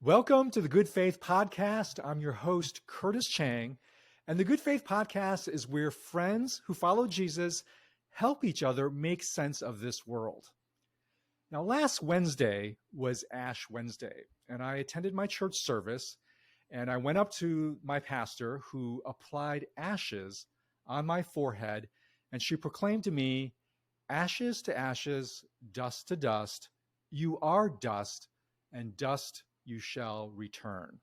Welcome to the Good Faith Podcast. I'm your host, Curtis Chang. And the Good Faith Podcast is where friends who follow Jesus help each other make sense of this world. Now, last Wednesday was Ash Wednesday, and I attended my church service, and I went up to my pastor who applied ashes on my forehead, and she proclaimed to me, "Ashes to ashes, dust to dust, you are dust, and dust you shall return."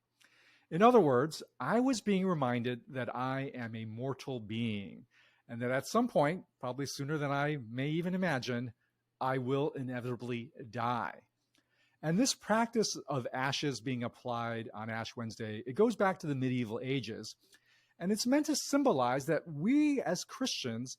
In other words, I was being reminded that I am a mortal being and that at some point, probably sooner than I may even imagine, I will inevitably die. And this practice of ashes being applied on Ash Wednesday, it goes back to the medieval ages. And it's meant to symbolize that we as Christians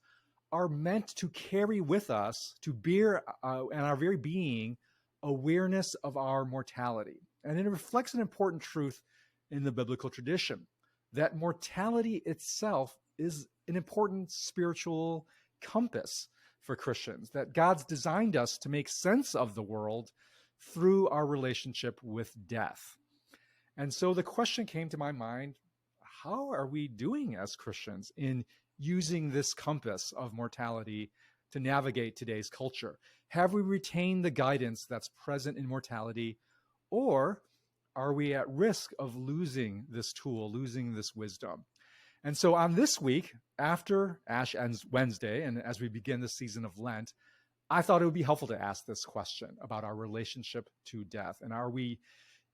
are meant to carry with us, to bear in our very being, awareness of our mortality. And it reflects an important truth in the biblical tradition, that mortality itself is an important spiritual compass for Christians, that God's designed us to make sense of the world through our relationship with death. And so the question came to my mind, how are we doing as Christians in using this compass of mortality to navigate today's culture? Have we retained the guidance that's present in mortality, or are we at risk of losing this tool, losing this wisdom? And so on this week, after Ash Wednesday, and as we begin the season of Lent, I thought it would be helpful to ask this question about our relationship to death. And are we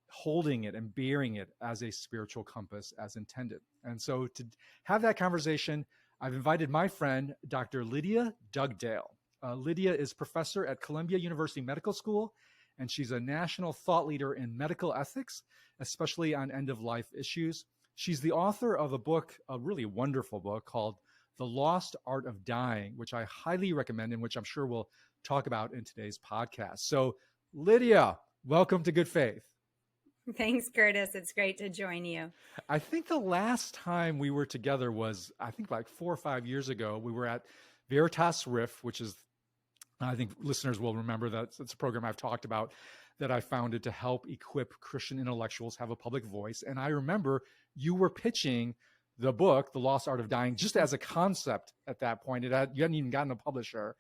holding it and bearing it as a spiritual compass as intended? And so to have that conversation, I've invited my friend, Dr. Lydia Dugdale. Lydia is professor at Columbia University Medical School, and she's a national thought leader in medical ethics, especially on end-of-life issues. She's the author of a book, a really wonderful book called The Lost Art of Dying, which I highly recommend and which I'm sure we'll talk about in today's podcast. So, Lydia, welcome to Good Faith. Thanks, Curtis. It's great to join you. I think the last time we were together was, like 4 or 5 years ago. We were at Veritas Riff, which is, I think listeners will remember that it's a program I've talked about that I founded to help equip Christian intellectuals have a public voice. And I remember you were pitching the book, The Lost Art of Dying, just as a concept at that point. You hadn't even gotten a publisher.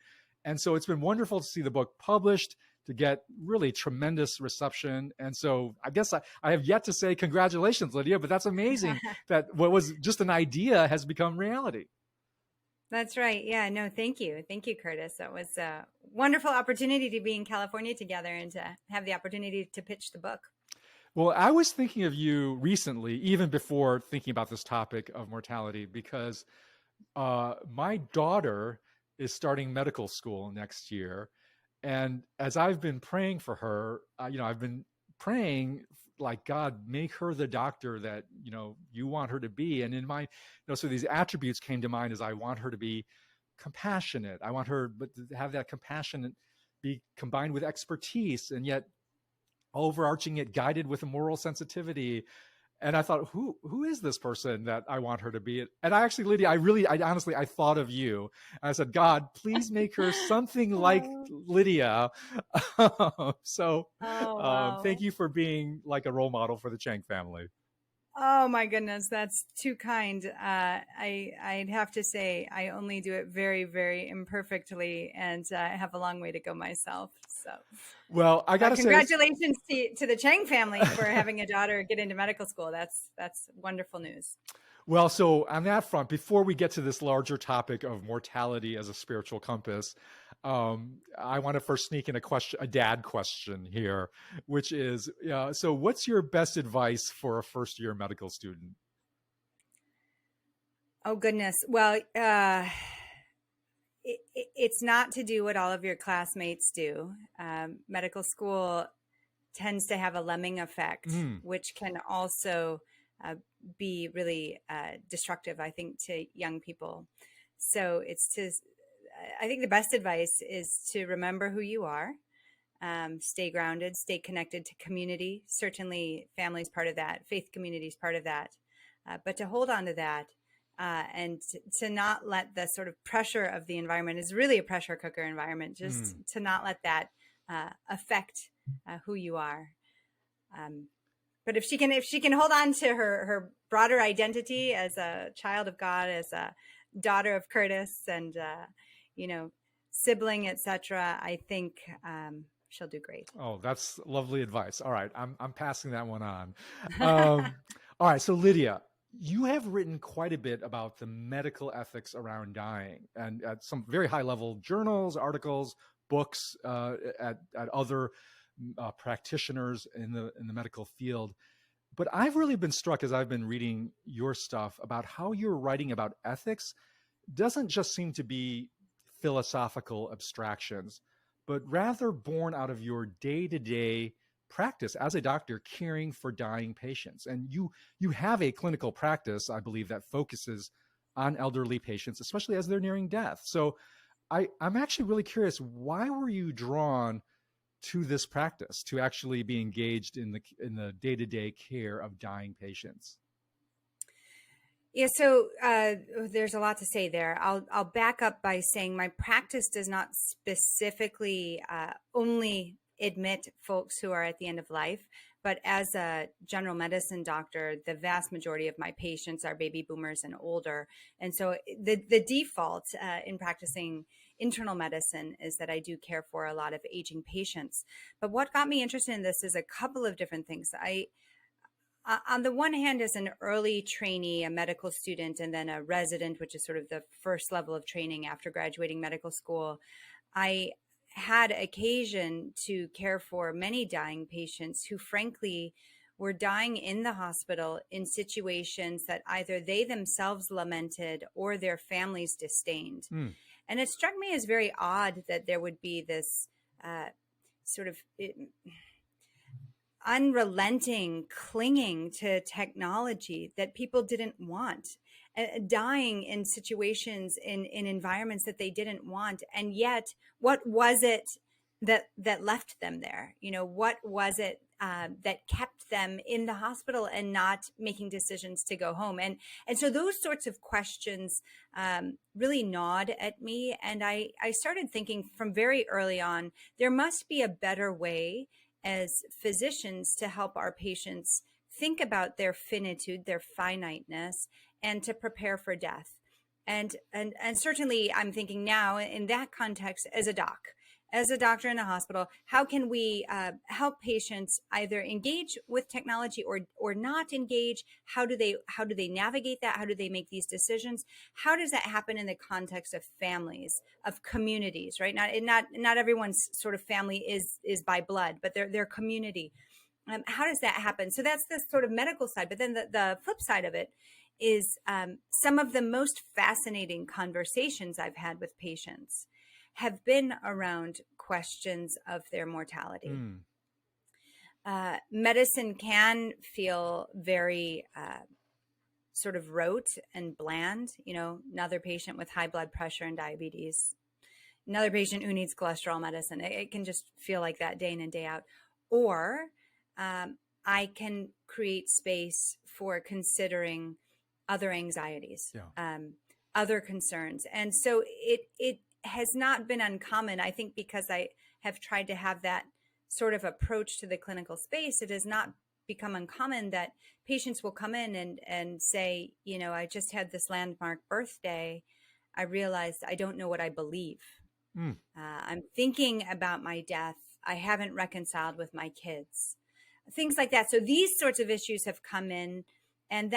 And so it's been wonderful to see the book published, to get really tremendous reception. And so I guess I have yet to say congratulations, Lydia, but that's amazing that what was just an idea has become reality. That's right. Yeah, no, thank you. Thank you, Curtis. That was a wonderful opportunity to be in California together and to have the opportunity to pitch the book. Well, I was thinking of you recently, even before thinking about this topic of mortality, because my daughter is starting medical school next year. And as I've been praying for her, I've been praying like, God, make her the doctor that, you want her to be. And in my, so these attributes came to mind as I want her to be compassionate. I want her but to have that compassion be combined with expertise, and yet overarching it, guided with a moral sensitivity. And I thought, who is this person that I want her to be? And I actually, Lydia, I honestly thought of you. I said, God, please make her something like Lydia. Thank you for being like a role model for the Chang family. Oh my goodness, that's too kind. I'd have to say I only do it very, very imperfectly, and I have a long way to go myself. So, well, I got to say, congratulations to the Chang family for having a daughter get into medical school. That's wonderful news. Well, so on that front, before we get to this larger topic of mortality as a spiritual compass, I want to first sneak in a dad question here, which is, so what's your best advice for a first-year medical student? Oh, goodness. Well, it's not to do what all of your classmates do. Medical school tends to have a lemming effect, which can also be really destructive, I think, to young people. So I think the best advice is to remember who you are, stay grounded, stay connected to community. Certainly family is part of that. Faith community is part of that. But to hold on to that and to not let the sort of pressure of the environment, is really a pressure cooker environment, just to not let that affect who you are. But if she can hold on to her broader identity as a child of God, as a daughter of Curtis, and sibling, etc., I think she'll do great. Oh, that's lovely advice. All right, I'm passing that one on. All right, so Lydia, you have written quite a bit about the medical ethics around dying, and at some very high level journals, articles, books, at other practitioners in the medical field. But I've really been struck as I've been reading your stuff about how you're writing about ethics doesn't just seem to be philosophical abstractions, but rather born out of your day-to-day practice as a doctor caring for dying patients. And you have a clinical practice, I believe, that focuses on elderly patients, especially as they're nearing death. So I'm actually really curious, why were you drawn to this practice, to actually be engaged in the day-to-day care of dying patients? Yeah, so there's a lot to say there. I'll back up by saying my practice does not specifically only admit folks who are at the end of life, but as a general medicine doctor, the vast majority of my patients are baby boomers and older. And so the default in practicing internal medicine is that I do care for a lot of aging patients. But what got me interested in this is a couple of different things. On the one hand, as an early trainee, a medical student, and then a resident, which is sort of the first level of training after graduating medical school, I had occasion to care for many dying patients who, frankly, were dying in the hospital in situations that either they themselves lamented or their families disdained. Mm. And it struck me as very odd that there would be this sort of unrelenting clinging to technology that people didn't want, dying in situations in environments that they didn't want. And yet, what was it that left them there? What was it that kept them in the hospital and not making decisions to go home? And so those sorts of questions really gnawed at me. And I started thinking from very early on, there must be a better way as physicians to help our patients think about their finitude, their finiteness, and to prepare for death. And certainly I'm thinking now in that context as a doctor in a hospital, how can we help patients either engage with technology or not engage? How do they navigate that? How do they make these decisions? How does that happen in the context of families, of communities, right? Not everyone's sort of family is by blood, but their community. How does that happen? So that's the sort of medical side. But then the flip side of it is some of the most fascinating conversations I've had with patients have been around questions of their mortality. Medicine can feel very sort of rote and bland. Another patient with high blood pressure and diabetes, another patient who needs cholesterol medicine. It can just feel like that day in and day out. Or I can create space for considering other anxieties, other concerns. And so it has not been uncommon, I think, because I have tried to have that sort of approach to the clinical space. It has not become uncommon that patients will come in and say, I just had this landmark birthday. I realized I don't know what I believe. I'm thinking about my death. I haven't reconciled with my kids, things like that. So these sorts of issues have come in, and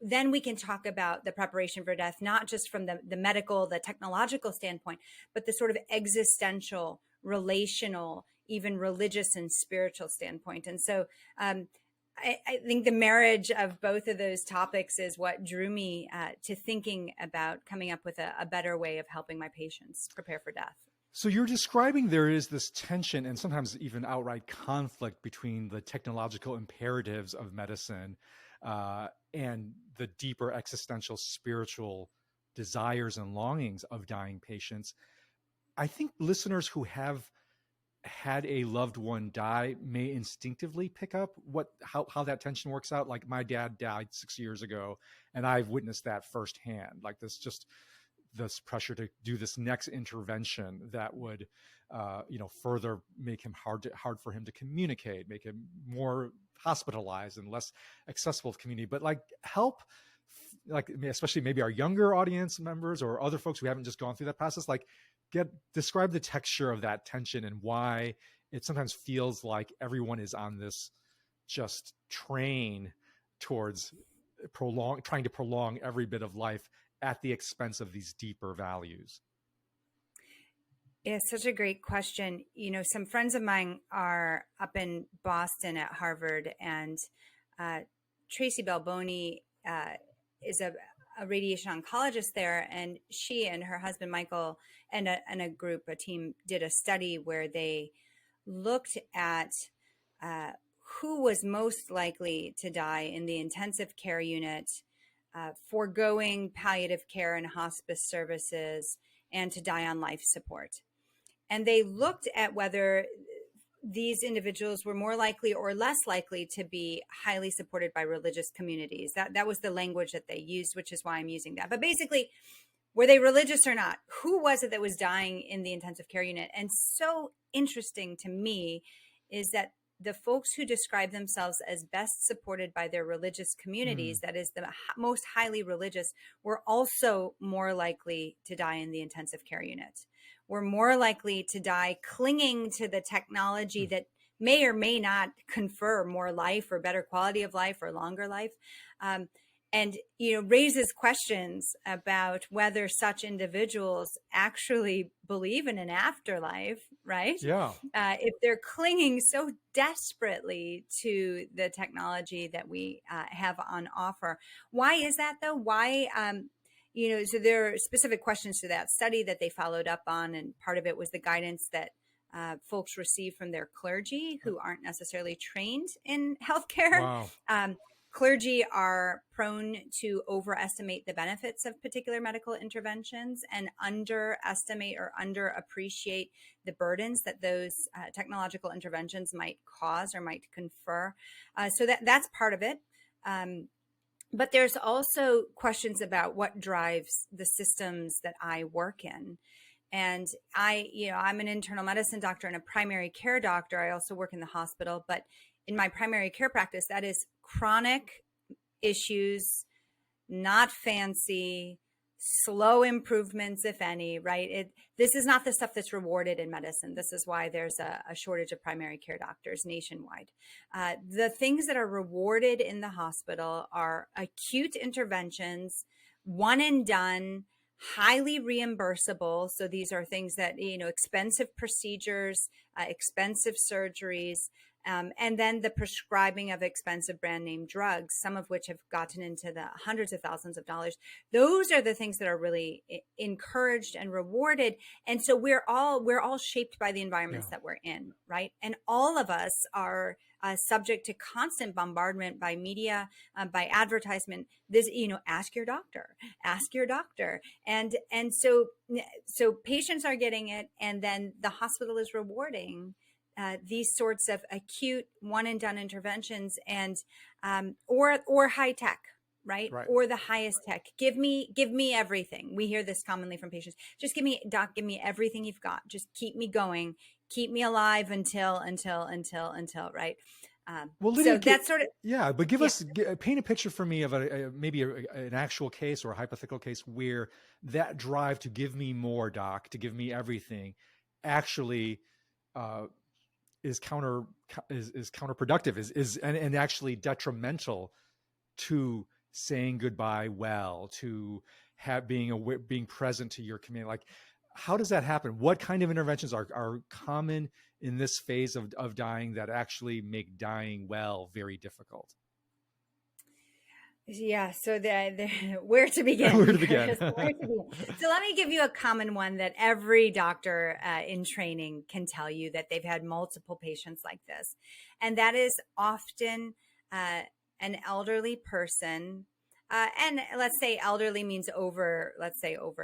then we can talk about the preparation for death, not just from the medical, the technological standpoint, but the sort of existential, relational, even religious and spiritual standpoint. And so I think the marriage of both of those topics is what drew me to thinking about coming up with a better way of helping my patients prepare for death. So you're describing there is this tension and sometimes even outright conflict between the technological imperatives of medicine and the deeper existential spiritual desires and longings of dying patients. I think listeners who have had a loved one die may instinctively pick up how that tension works out. Like, my dad died 6 years ago, and I've witnessed that firsthand. Like, this pressure to do this next intervention that would further make him hard for him to communicate, make him more hospitalized and less accessible to community, but like help, like especially maybe our younger audience members or other folks who haven't just gone through that process, like describe the texture of that tension and why it sometimes feels like everyone is on this just train towards trying to prolong every bit of life at the expense of these deeper values. Yeah, such a great question. Some friends of mine are up in Boston at Harvard, and Tracy Balboni is a radiation oncologist there, and she and her husband Michael and a team did a study where they looked at who was most likely to die in the intensive care unit, foregoing palliative care and hospice services, and to die on life support. And they looked at whether these individuals were more likely or less likely to be highly supported by religious communities. That was the language that they used, which is why I'm using that. But basically, were they religious or not? Who was it that was dying in the intensive care unit? And so interesting to me is that the folks who describe themselves as best supported by their religious communities, that is the most highly religious, were also more likely to die in the intensive care unit. We're more likely to die clinging to the technology that may or may not confer more life or better quality of life or longer life. And raises questions about whether such individuals actually believe in an afterlife, right? Yeah. If they're clinging so desperately to the technology that we have on offer. Why is that, though? Why... so there are specific questions to that study that they followed up on, and part of it was the guidance that folks receive from their clergy who aren't necessarily trained in healthcare. Wow. Clergy are prone to overestimate the benefits of particular medical interventions and underestimate or underappreciate the burdens that those technological interventions might cause or might confer. So that's part of it. But there's also questions about what drives the systems that I work in. And I'm an internal medicine doctor and a primary care doctor. I also work in the hospital, but in my primary care practice, that is chronic issues, not fancy, slow improvements, if any, right? This is not the stuff that's rewarded in medicine. This is why there's a shortage of primary care doctors nationwide. The things that are rewarded in the hospital are acute interventions, one and done, highly reimbursable. So these are things that, expensive procedures, expensive surgeries, and then the prescribing of expensive brand name drugs, some of which have gotten into the hundreds of thousands of dollars. Those are the things that are really encouraged and rewarded. And so we're all shaped by the environments that we're in, right? And all of us are subject to constant bombardment by media, by advertisement. This, ask your doctor. And so patients are getting it, and then the hospital is rewarding these sorts of acute one and done interventions, and or high tech, right? Or the highest tech. Give me everything. We hear this commonly from patients. Just give me everything you've got. Just keep me going. Keep me alive until, right? Well, Lydia, so that's sort of, but give us, paint a picture for me of maybe an actual case or a hypothetical case where that drive to give me more, doc, to give me everything, actually is counterproductive, and actually detrimental to saying goodbye well, to being present to your community. Like, how does that happen? What kind of interventions are common in this phase of dying that actually make dying well very difficult? Yeah. So where to begin? Where to begin? So let me give you a common one that every doctor in training can tell you, that they've had multiple patients like this. And that is often an elderly person. And let's say elderly means over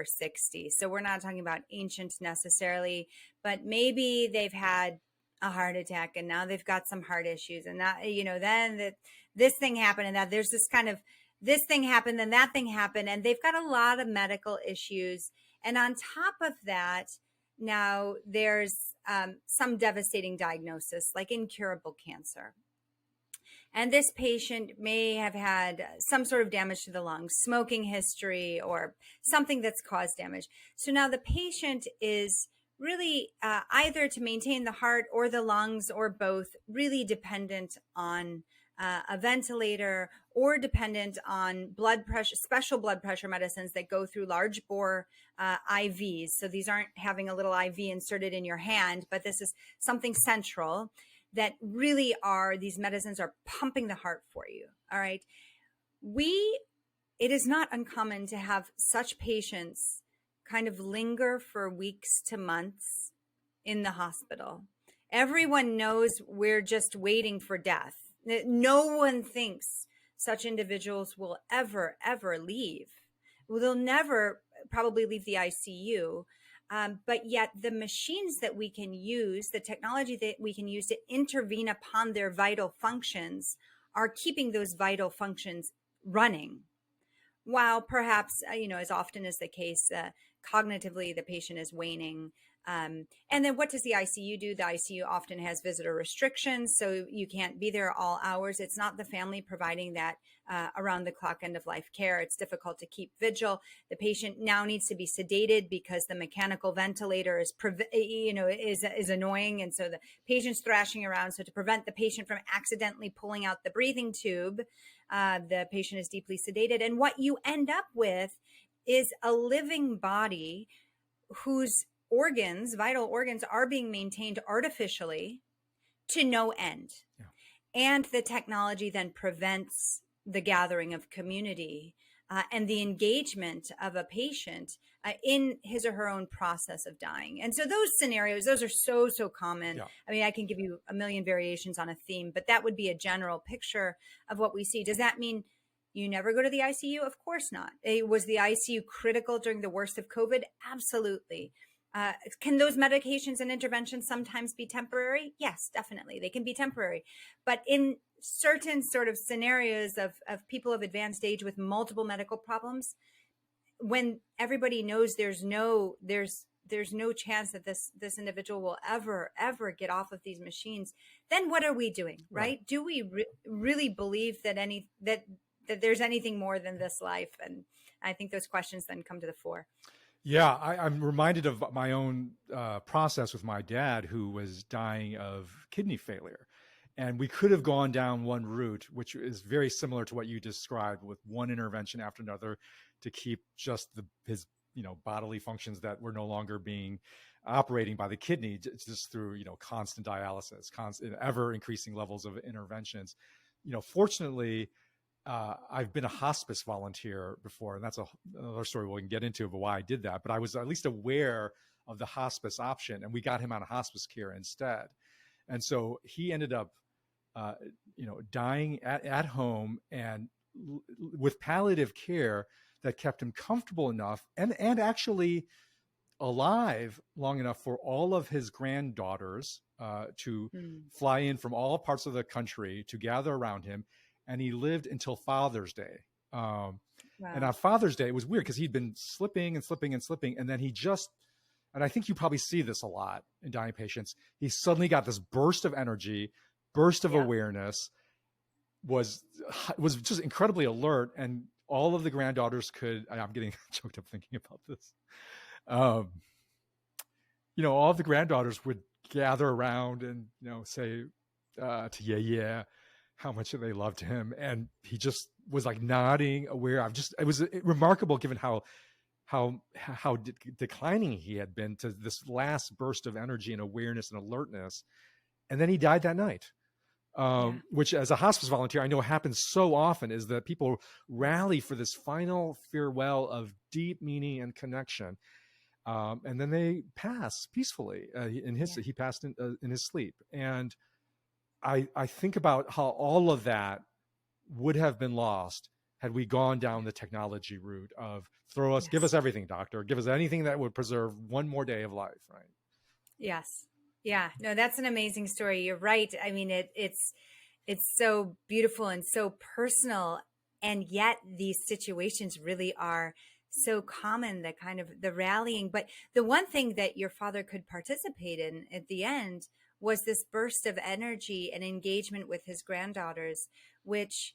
60. So we're not talking about ancient necessarily, but maybe they've had a heart attack and now they've got some heart issues, and that, then this thing happened, and that there's this kind of, this thing happened, then that thing happened, and they've got a lot of medical issues. And on top of that, now there's some devastating diagnosis like incurable cancer. And this patient may have had some sort of damage to the lungs, smoking history, or something that's caused damage. So now the patient is really either to maintain the heart or the lungs or both, really dependent on a ventilator or dependent on blood pressure, special blood pressure medicines that go through large bore IVs. So these aren't having a little IV inserted in your hand, but this is something central that really these medicines are pumping the heart for you. All right. It is not uncommon to have such patients kind of linger for weeks to months in the hospital. Everyone knows we're just waiting for death. No one thinks such individuals will ever leave. Well, they'll never probably leave the ICU. But yet the machines that we can use, the technology that we can use to intervene upon their vital functions are keeping those vital functions running. While perhaps, as often is the case, cognitively, the patient is waning. And then what does the ICU do? The ICU often has visitor restrictions, so you can't be there all hours. It's not the family providing that around the clock end of life care. It's difficult to keep vigil. The patient now needs to be sedated because the mechanical ventilator is annoying. And so the patient's thrashing around. So to prevent the patient from accidentally pulling out the breathing tube, the patient is deeply sedated. And what you end up with is a living body whose vital organs are being maintained artificially to no end. Yeah. And the technology then prevents the gathering of community and the engagement of a patient in his or her own process of dying. And so those scenarios, those are so common. Yeah. I mean, I can give you a million variations on a theme, but that would be a general picture of what we see. Does that mean you never go to the ICU? Of course not. Was the ICU critical during the worst of COVID? Absolutely. Can those medications and interventions sometimes be temporary? Yes, definitely. They can be temporary. But in certain sort of scenarios of people of advanced age with multiple medical problems, when everybody knows there's no chance that this individual will ever get off of these machines, then what are we doing, right? Do we really believe that that there's anything more than this life? And I think those questions then come to the fore. Yeah, I'm reminded of my own process with my dad, who was dying of kidney failure. And we could have gone down one route, which is very similar to what you described, with one intervention after another to keep just his bodily functions that were no longer being operating by the kidney, just through constant dialysis, constant ever increasing levels of interventions. Fortunately, I've been a hospice volunteer before, and that's another story we can get into of why I did that. But I was at least aware of the hospice option, and we got him out of hospice care instead. And so he ended up, dying at home, and with palliative care that kept him comfortable enough and actually alive long enough for all of his granddaughters to fly in from all parts of the country to gather around him. And he lived until Father's Day. Wow. And on Father's Day, it was weird because he'd been slipping. And then and I think you probably see this a lot in dying patients, he suddenly got this burst of energy, burst of awareness, was just incredibly alert. And all of the granddaughters I'm getting choked up thinking about this. All of the granddaughters would gather around and, say to yeah, how much they loved him. And he just was like nodding, aware. It was remarkable given how declining he had been to this last burst of energy and awareness and alertness. And then he died that night, which as a hospice volunteer, I know happens so often, is that people rally for this final farewell of deep meaning and connection. And then they pass peacefully he passed in his sleep. And I think about how all of that would have been lost had we gone down the technology route of give us everything, doctor, give us anything that would preserve one more day of life, right? Yes. Yeah. No, that's an amazing story. You're right. I mean, it's so beautiful and so personal. And yet these situations really are so common, the rallying. But the one thing that your father could participate in at the end was this burst of energy and engagement with his granddaughters, which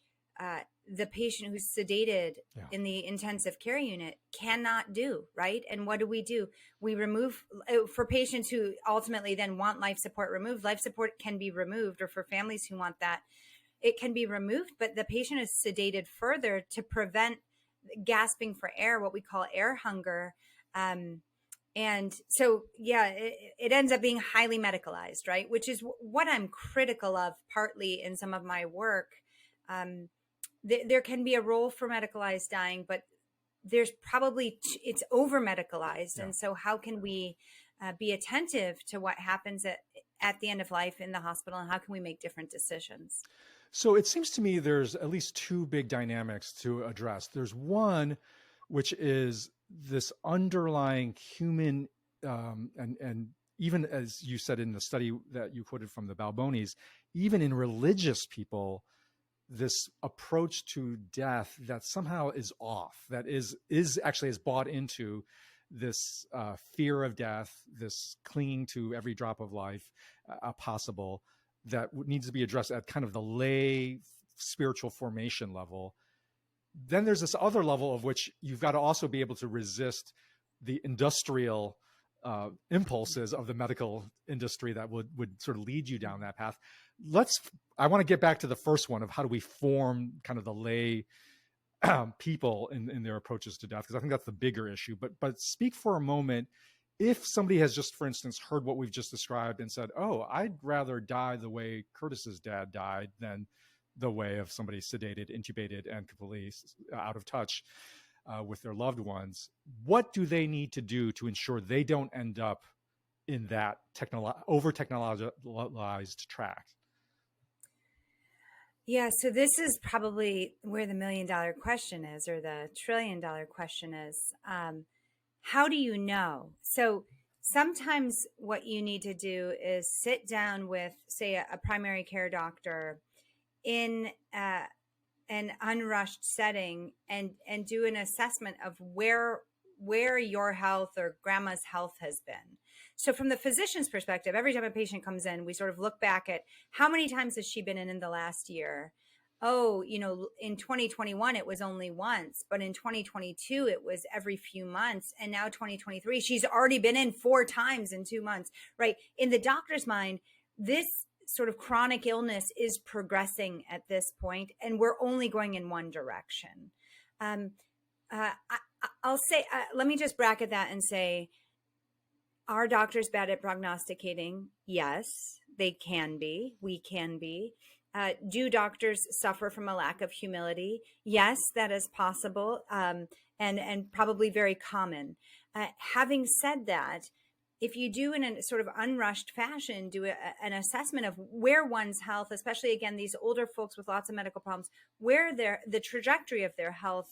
the patient who's sedated in the intensive care unit cannot do, right? And what do? We remove, for patients who ultimately then want life support removed, life support can be removed, or for families who want that, it can be removed, but the patient is sedated further to prevent gasping for air, what we call air hunger. And so, it ends up being highly medicalized, right? Which is what I'm critical of, partly in some of my work. There can be a role for medicalized dying, but there's probably, it's over medicalized. And so how can we be attentive to what happens at the end of life in the hospital, and how can we make different decisions? So it seems to me there's at least two big dynamics to address. There's one, which is this underlying human, and even as you said in the study that you quoted from the Balbonis, even in religious people, this approach to death that somehow is off, that is actually has bought into this fear of death, this clinging to every drop of life possible, that needs to be addressed at kind of the lay spiritual formation level. Then there's this other level of which you've got to also be able to resist the industrial impulses of the medical industry that would sort of lead you down that path. I want to get back to the first one of how do we form kind of the lay people in their approaches to death, because I think that's the bigger issue. But speak for a moment, if somebody has just, for instance, heard what we've just described and said, oh, I'd rather die the way Curtis's dad died than the way of somebody sedated, intubated, and completely out of touch with their loved ones, what do they need to do to ensure they don't end up in that over-technologized track? Yeah, so this is probably where the $1 million question is, or the $1 trillion question is. How do you know? So sometimes what you need to do is sit down with, say, a primary care doctor in an unrushed setting and do an assessment of where your health or grandma's health has been. So from the physician's perspective, every time a patient comes in, we sort of look back at how many times has she been in the last year? Oh, in 2021, it was only once, but in 2022, it was every few months. And now 2023, she's already been in 4 times in 2 months, right? In the doctor's mind, this sort of chronic illness is progressing at this point, and we're only going in one direction. I'll say, let me just bracket that and say, are doctors bad at prognosticating? Yes, they can be. We can be. Do doctors suffer from a lack of humility? Yes, that is possible, and probably very common. Having said that, if you do in a sort of unrushed fashion, do an assessment of where one's health, especially again, these older folks with lots of medical problems, where the trajectory of their health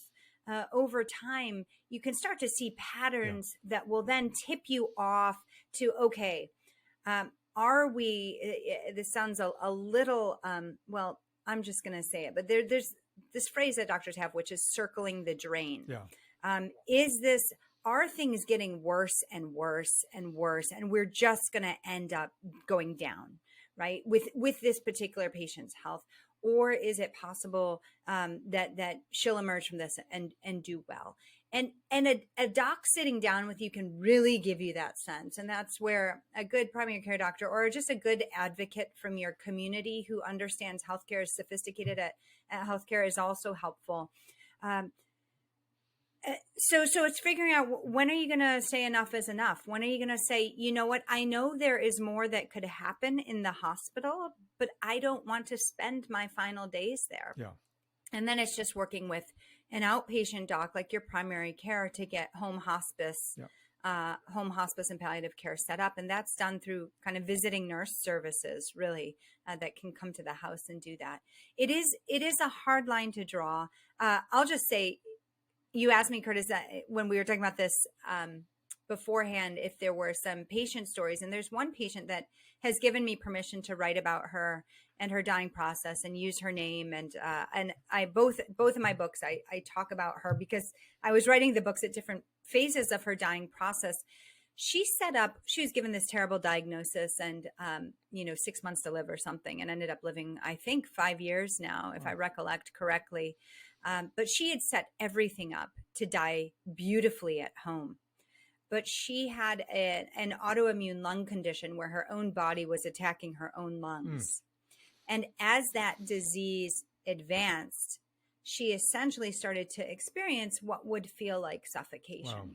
over time, you can start to see patterns that will then tip you off to, okay, are we, this sounds a little, well, I'm just going to say it, but there's this phrase that doctors have, which is circling the drain. Are things getting worse and worse and worse, and we're just going to end up going down, right, with this particular patient's health? Or is it possible that she'll emerge from this and do well? And a doc sitting down with you can really give you that sense. And that's where a good primary care doctor, or just a good advocate from your community who understands healthcare, is sophisticated at healthcare, is also helpful. So it's figuring out, when are you going to say enough is enough? When are you going to say, you know what, I know there is more that could happen in the hospital, but I don't want to spend my final days there. Yeah. And then it's just working with an outpatient doc like your primary care to get home hospice and palliative care set up. And that's done through kind of visiting nurse services, really, that can come to the house and do that. It is a hard line to draw. I'll just say, you asked me, Curtis, when we were talking about this beforehand, if there were some patient stories. And there's one patient that has given me permission to write about her and her dying process and use her name. And I both of my books, I talk about her because I was writing the books at different phases of her dying process. she was given this terrible diagnosis and, 6 months to live or something, and ended up living, I think, 5 years now, if I recollect correctly. But she had set everything up to die beautifully at home. But she had an autoimmune lung condition where her own body was attacking her own lungs. And as that disease advanced, she essentially started to experience what would feel like suffocation. Wow.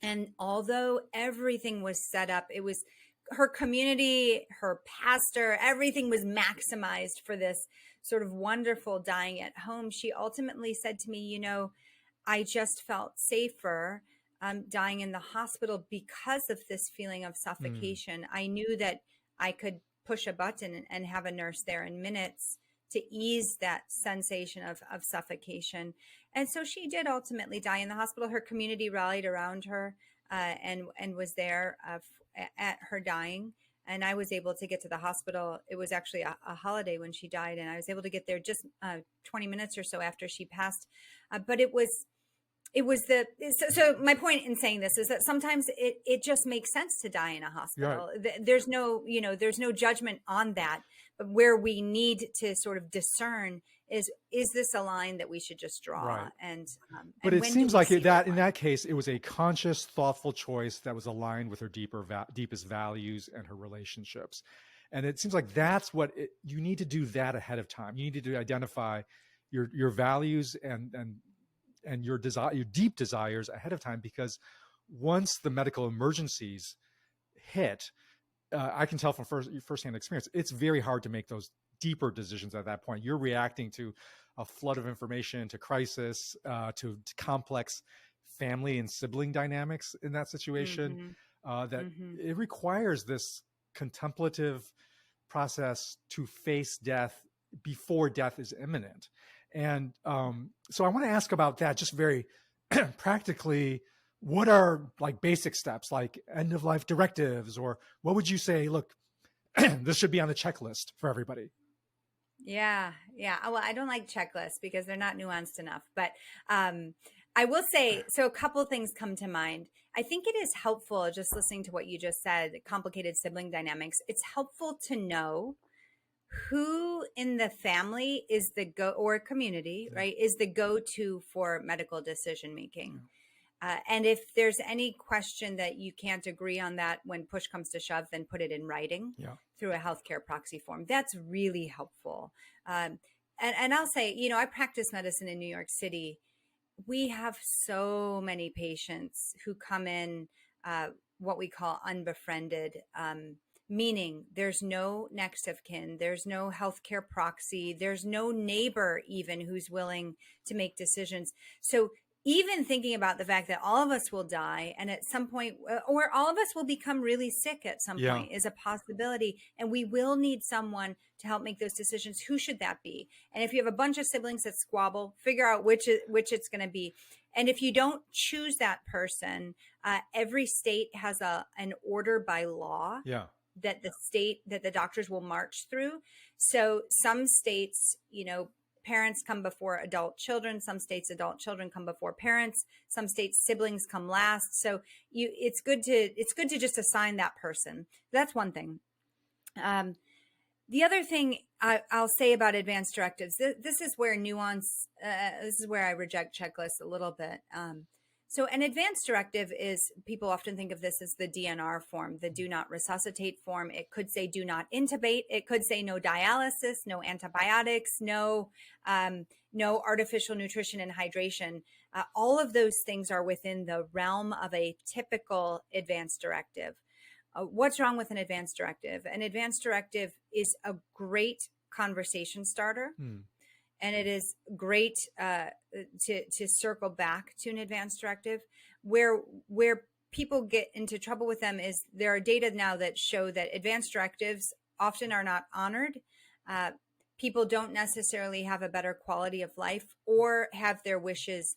And although everything was set up, it was her community, her pastor, everything was maximized for this sort of wonderful dying at home. She ultimately said to me, I just felt safer dying in the hospital because of this feeling of suffocation. I knew that I could push a button and have a nurse there in minutes to ease that sensation of suffocation. And so she did ultimately die in the hospital. Her community rallied around her and was there at her dying. And I was able to get to the hospital. It was actually a holiday when she died, and I was able to get there just 20 minutes or so after she passed. But it was so my point in saying this is that sometimes it just makes sense to die in a hospital. Yeah. There's no judgment on that, but where we need to sort of discern is this a line that we should just draw? Right. But it seems like in that case, it was a conscious, thoughtful choice that was aligned with her deepest values and her relationships. And it seems like that's what you need to do that ahead of time. You need to identify your values and your deep desires ahead of time, because once the medical emergencies hit, I can tell from firsthand experience, it's very hard to make those deeper decisions at that point. You're reacting to a flood of information, to crisis, to complex family and sibling dynamics in that situation, it requires this contemplative process to face death before death is imminent. And so I want to ask about that just very practically. What are like basic steps, like end of life directives, or what would you say, look, this should be on the checklist for everybody? Yeah. Well, I don't like checklists because they're not nuanced enough, but I will say, so a couple of things come to mind. I think it is helpful, just listening to what you just said, complicated sibling dynamics. It's helpful to know who in the family is or community, right, is the go-to for medical decision making. And if there's any question that you can't agree on that when push comes to shove, then put it in writing through a healthcare proxy form. That's really helpful. And I'll say, I practice medicine in New York City. We have so many patients who come in what we call unbefriended, meaning there's no next of kin, there's no healthcare proxy, there's no neighbor even who's willing to make decisions. So even thinking about the fact that all of us will die and at some point, or all of us will become really sick at some point, is a possibility. And we will need someone to help make those decisions. Who should that be? And if you have a bunch of siblings that squabble, figure out which it's going to be. And if you don't choose that person, every state has an order by law that the doctors will march through. So some states, parents come before adult children. Some states, adult children come before parents. Some states, siblings come last. So it's good to just assign that person. That's one thing. The other thing I'll say about advance directives, this is where nuance, this is where I reject checklists a little bit. So an advance directive is, people often think of this as the DNR form, the do not resuscitate form. It could say do not intubate. It could say no dialysis, no antibiotics, no artificial nutrition and hydration. All of those things are within the realm of a typical advance directive. What's wrong with an advance directive? An advance directive is a great conversation starter. And it is great to circle back to an advance directive. Where people get into trouble with them is there are data now that show that advance directives often are not honored. People don't necessarily have a better quality of life or have their wishes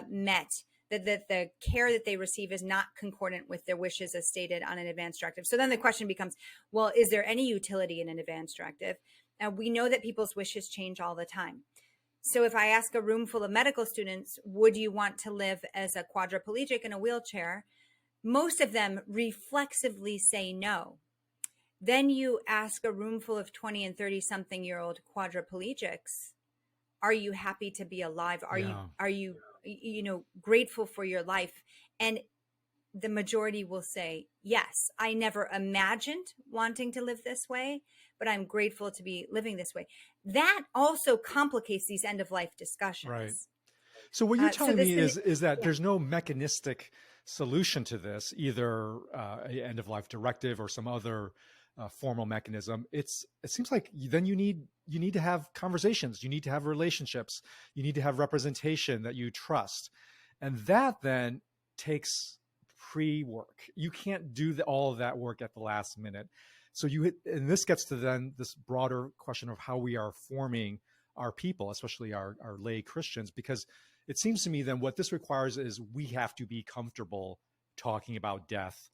met. That the care that they receive is not concordant with their wishes as stated on an advance directive. So then the question becomes, well, is there any utility in an advance directive? Now, we know that people's wishes change all the time. So if I ask a room full of medical students, would you want to live as a quadriplegic in a wheelchair? most of them reflexively say no. Then you ask a room full of 20 and 30 something year old quadriplegics, are you happy to be alive? Are you grateful for your life? And the majority will say, yes, I never imagined wanting to live this way, but I'm grateful to be living this way. That also complicates these end of life discussions. Right. So what you're telling me is that there's no mechanistic solution to this, either a end of life directive or some other formal mechanism. It seems like then you need to have conversations, you need to have relationships, you need to have representation that you trust, and that then takes pre-work. You can't do all of that work at the last minute. So and this gets to then this broader question of how we are forming our people, especially our lay Christians, because it seems to me then what this requires is we have to be comfortable talking about death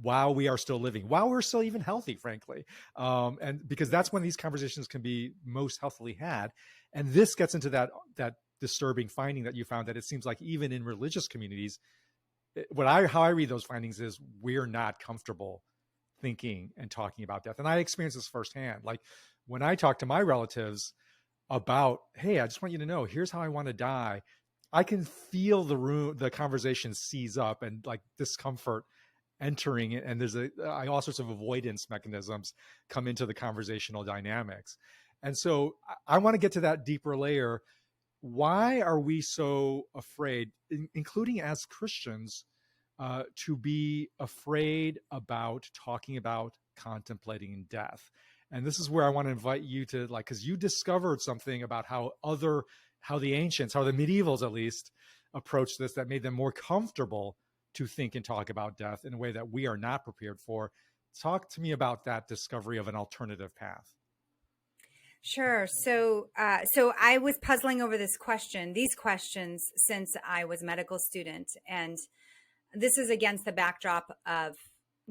while we are still living, while we're still even healthy, frankly. And because that's when these conversations can be most healthily had. And this gets into that disturbing finding that you found, that it seems like even in religious communities, how I read those findings is we're not comfortable thinking and talking about death. And I experienced this firsthand. Like when I talk to my relatives about, hey, I just want you to know, here's how I want to die, I can feel the conversation seize up and like discomfort entering it. And there's all sorts of avoidance mechanisms come into the conversational dynamics. And so I want to get to that deeper layer. Why are we so afraid, including as Christians, to be afraid about talking about contemplating death? And this is where I want to invite you to, like, because you discovered something about how the ancients, how the medievals at least, approached this that made them more comfortable to think and talk about death in a way that we are not prepared for. Talk to me about that discovery of an alternative path. Sure. So I was puzzling over these questions since I was a medical student. And this is against the backdrop of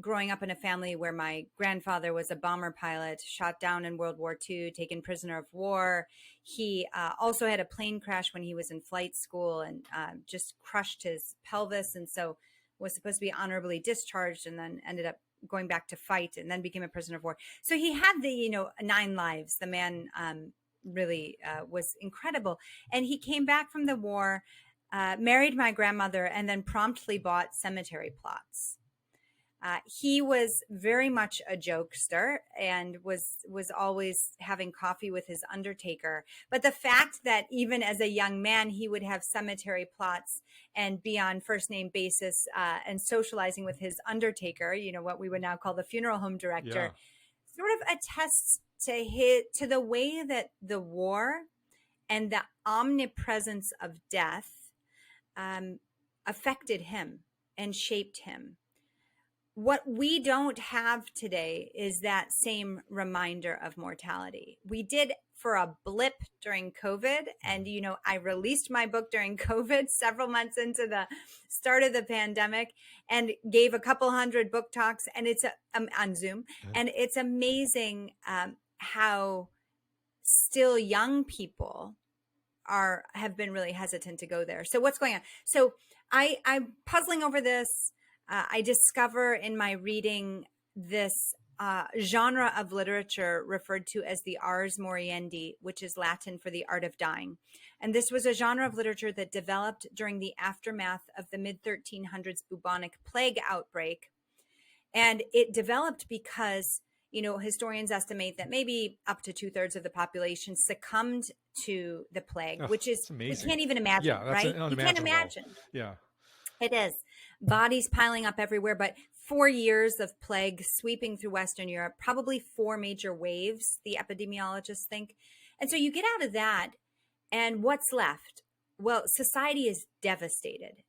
growing up in a family where my grandfather was a bomber pilot, shot down in World War II, taken prisoner of war. He also had a plane crash when he was in flight school and just crushed his pelvis. And so was supposed to be honorably discharged and then ended up going back to fight and then became a prisoner of war. So he had the, 9 lives. The man really was incredible. And he came back from the war, married my grandmother, and then promptly bought cemetery plots. He was very much a jokester and was always having coffee with his undertaker. But the fact that even as a young man, he would have cemetery plots and be on first name basis and socializing with his undertaker, what we would now call the funeral home director, sort of attests to the way that the war and the omnipresence of death affected him and shaped him. What we don't have today is that same reminder of mortality. We did for a blip during COVID. And, I released my book during COVID several months into the start of the pandemic and gave a couple hundred book talks, and it's on Zoom. And it's amazing how still young people have been really hesitant to go there. So what's going on? So I'm puzzling over this. I discover in my reading this genre of literature referred to as the ars moriendi, which is Latin for the art of dying. And this was a genre of literature that developed during the aftermath of the mid-1300s bubonic plague outbreak. And it developed because, historians estimate that maybe up to 2/3 of the population succumbed to the plague, which is, we can't even imagine, right? You can't imagine. Yeah. It is. Bodies piling up everywhere, but 4 years of plague sweeping through Western Europe, probably 4 major waves, the epidemiologists think. And so you get out of that, and what's left? Well, society is devastated,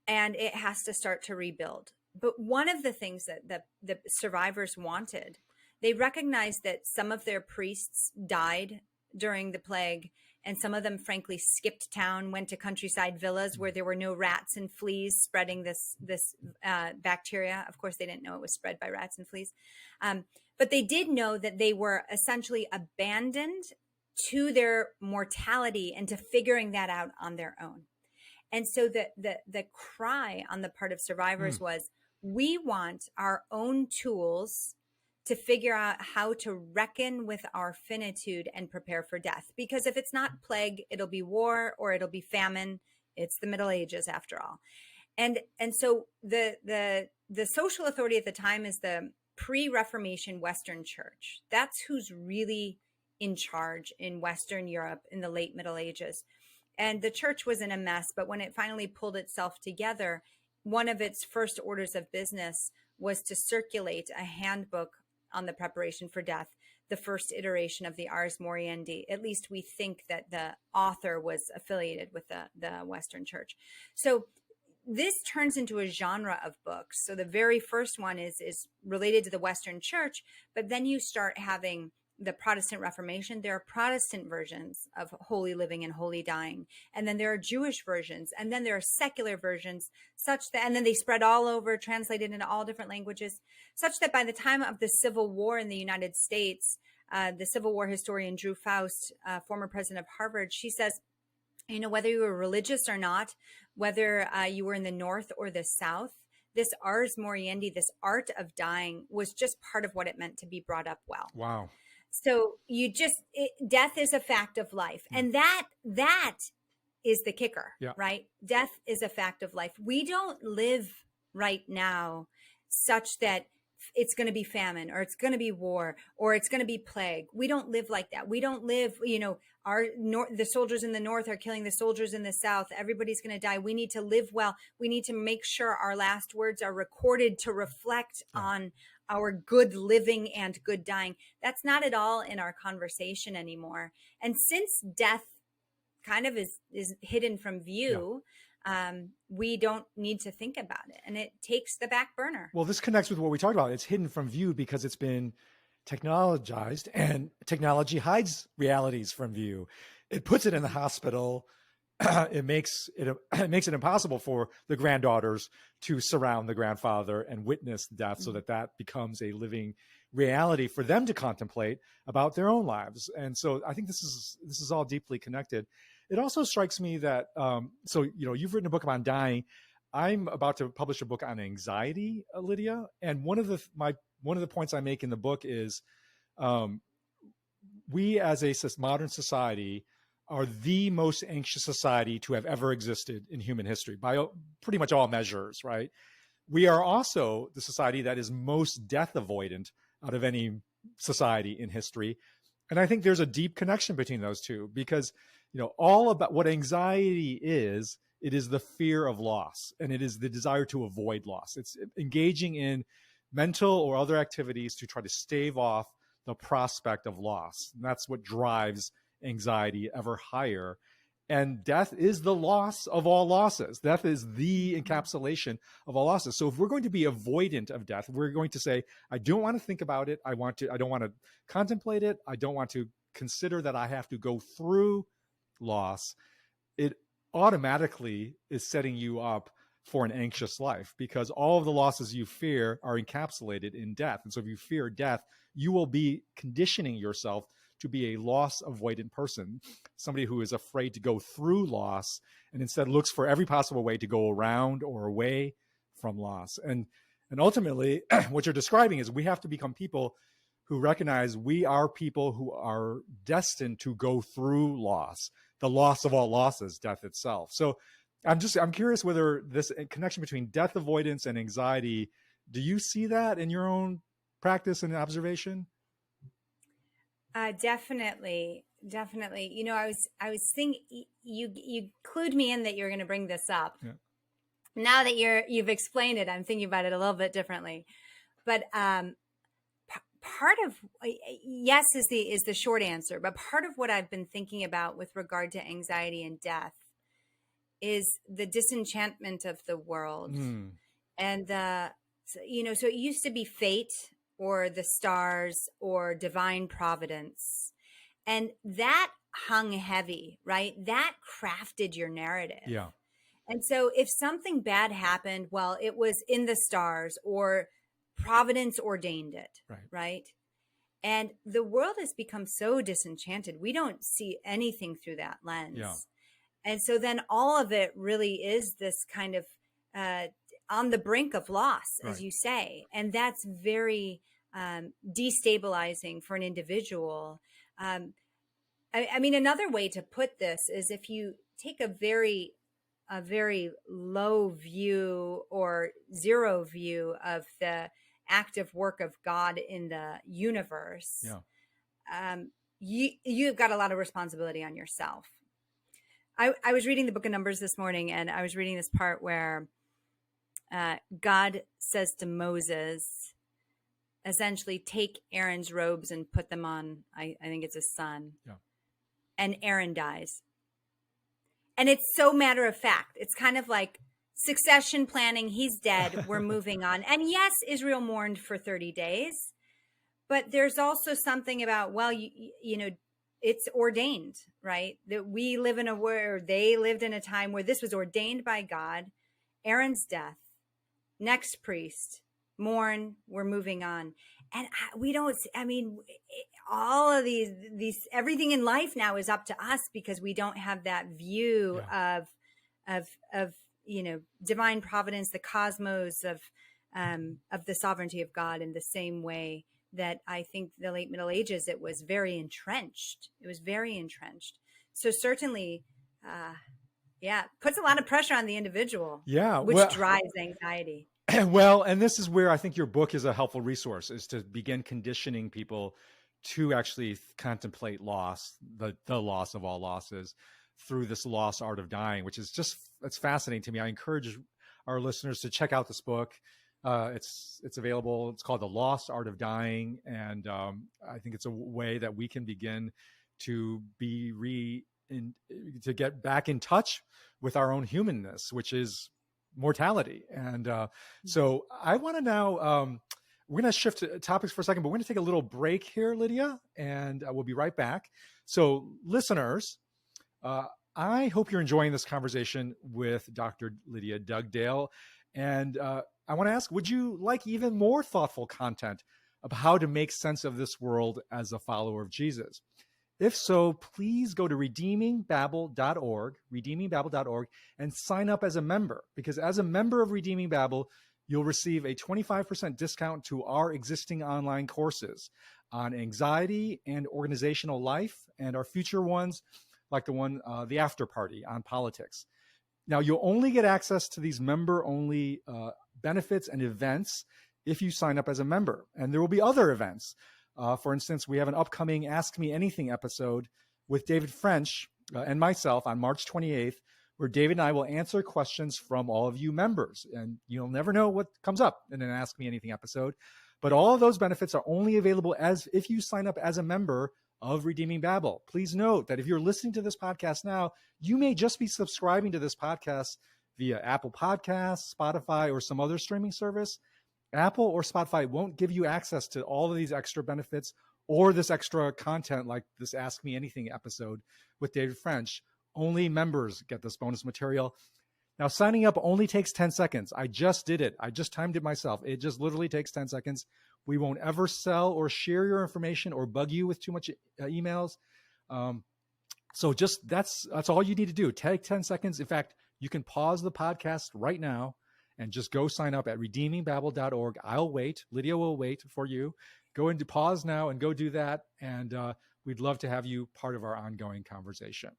and it has to start to rebuild. But one of the things that the survivors wanted, they recognized that some of their priests died during the plague, and some of them, frankly, skipped town, went to countryside villas where there were no rats and fleas spreading this bacteria. Of course, they didn't know it was spread by rats and fleas. But they did know that they were essentially abandoned to their mortality and to figuring that out on their own. And so the cry on the part of survivors was, we want our own tools to figure out how to reckon with our finitude and prepare for death. Because if it's not plague, it'll be war or it'll be famine. It's the Middle Ages after all. And so the social authority at the time is the pre-Reformation Western Church. That's who's really in charge in Western Europe in the late Middle Ages. And the church was in a mess, but when it finally pulled itself together, one of its first orders of business was to circulate a handbook on the preparation for death, the first iteration of the Ars Moriendi. At least we think that the author was affiliated with the Western Church. So this turns into a genre of books. So the very first one is related to the Western Church, but then you start having the Protestant Reformation. There are Protestant versions of holy living and holy dying. And then there are Jewish versions. And then there are secular versions such that, and then they spread all over, translated into all different languages, such that by the time of the Civil War in the United States, the Civil War historian Drew Faust, former president of Harvard, she says, you know, whether you were religious or not, whether you were in the North or the South, this Ars Moriendi, this art of dying, was just part of what it meant to be brought up well. Wow. So death is a fact of life. And that is the kicker, right? Death is a fact of life. We don't live right now such that it's going to be famine or it's going to be war or it's going to be plague. We don't live like that. We don't live, you know, the soldiers in the North are killing the soldiers in the South. Everybody's going to die. We need to live well. We need to make sure our last words are recorded to reflect on our good living and good dying. That's not at all in our conversation anymore. And since death kind of is hidden from view, we don't need to think about it, and it takes the back burner. Well, this connects with what we talked about. It's hidden from view because it's been technologized, and technology hides realities from view. It puts it in the hospital. It makes it impossible for the granddaughters to surround the grandfather and witness death, so that becomes a living reality for them to contemplate about their own lives. And so I think this is all deeply connected. It also strikes me that so you know, you've written a book about dying. I'm about to publish a book on anxiety, Lydia, and one of the points I make in the book is we as a modern society are the most anxious society to have ever existed in human history by pretty much all measures, right? We are also the society that is most death avoidant out of any society in history. And I think there's a deep connection between those two because, you know, all about what anxiety is, it is the fear of loss, and it is the desire to avoid loss. It's engaging in mental or other activities to try to stave off the prospect of loss. And that's what drives anxiety ever higher. And death is the loss of all losses. Death is the encapsulation of all losses. So if we're going to be avoidant of death, we're going to say, I don't want to think about it. I don't want to contemplate it. I don't want to consider that I have to go through loss. It automatically is setting you up for an anxious life because all of the losses you fear are encapsulated in death. And so if you fear death, you will be conditioning yourself to be a loss avoidant person, somebody who is afraid to go through loss and instead looks for every possible way to go around or away from loss. And ultimately, what you're describing is we have to become people who recognize we are people who are destined to go through loss, the loss of all losses, death itself. So I'm curious whether this connection between death avoidance and anxiety, do you see that in your own practice and observation? Definitely. You know, I was thinking you clued me in that you're going to bring this up. Yeah. Now that you've explained it, I'm thinking about it a little bit differently. But part of yes is the short answer. But part of what I've been thinking about with regard to anxiety and death is the disenchantment of the world, and you know, so it used to be fate or the stars or divine providence. And that hung heavy, right? That crafted your narrative. Yeah. And so if something bad happened, well, it was in the stars or providence ordained it, right? And the world has become so disenchanted. We don't see anything through that lens. Yeah. And so then all of it really is this kind of on the brink of loss, as you say. And that's very destabilizing for an individual. I mean, another way to put this is if you take a very low view or zero view of the active work of God in the universe, you've got a lot of responsibility on yourself. I was reading the book of Numbers this morning, and I was reading this part where God says to Moses, essentially, take Aaron's robes and put them on, I think it's his son. Yeah. And Aaron dies. And it's so matter of fact. It's kind of like succession planning. He's dead. We're moving on. And yes, Israel mourned for 30 days. But there's also something about, well, you know, it's ordained, right? That we live in they lived in a time where this was ordained by God. Aaron's death, next priest, mourn, we're moving on. And all of these, everything in life now is up to us because we don't have that view of, you know, divine providence, the cosmos of the sovereignty of God in the same way that I think the late Middle Ages, it was very entrenched. It was very entrenched. So certainly, puts a lot of pressure on the individual, which drives anxiety. Well, and this is where I think your book is a helpful resource, is to begin conditioning people to actually contemplate loss, the loss of all losses, through this lost art of dying, which is it's fascinating to me. I encourage our listeners to check out this book. It's available. It's called The Lost Art of Dying. And I think it's a way that we can begin to to get back in touch with our own humanness, which is mortality. And so I want to now, we're going to shift topics for a second, but we're going to take a little break here, Lydia, and we'll be right back. So listeners, I hope you're enjoying this conversation with Dr. Lydia Dugdale. And I want to ask, would you like even more thoughtful content about how to make sense of this world as a follower of Jesus? If so, please go to redeemingbabel.org, and sign up as a member, because as a member of Redeeming Babel, you'll receive a 25% discount to our existing online courses on anxiety and organizational life, and our future ones, like the After Party on politics. Now, you'll only get access to these member-only benefits and events if you sign up as a member. And there will be other events. For instance, we have an upcoming Ask Me Anything episode with David French and myself on March 28th, where David and I will answer questions from all of you members. And you'll never know what comes up in an Ask Me Anything episode. But all of those benefits are only available if you sign up as a member of Redeeming Babel. Please note that if you're listening to this podcast now, you may just be subscribing to this podcast via Apple Podcasts, Spotify, or some other streaming service. Apple or Spotify won't give you access to all of these extra benefits or this extra content like this Ask Me Anything episode with David French. Only members get this bonus material. Now, signing up only takes 10 seconds. I just did it. I just timed it myself. It just literally takes 10 seconds. We won't ever sell or share your information or bug you with too much emails. So just that's all you need to do. Take 10 seconds. In fact, you can pause the podcast right now and just go sign up at redeemingbabel.org. I'll wait. Lydia will wait for you. Go into pause now and go do that. And we'd love to have you part of our ongoing conversation.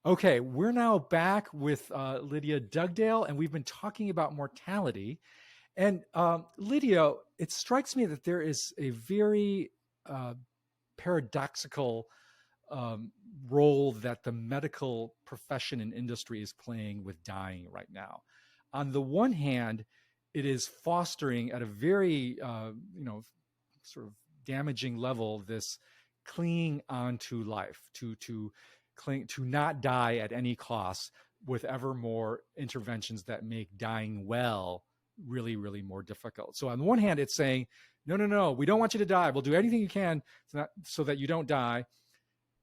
Okay, we're now back with Lydia Dugdale, and we've been talking about mortality. And Lydia, it strikes me that there is a very paradoxical role that the medical profession and industry is playing with dying right now. On the one hand, it is fostering at a very, sort of damaging level this clinging onto life, to not die at any cost, with ever more interventions that make dying well really, really more difficult. So on the one hand, it's saying, no, we don't want you to die. We'll do anything you can so that you don't die.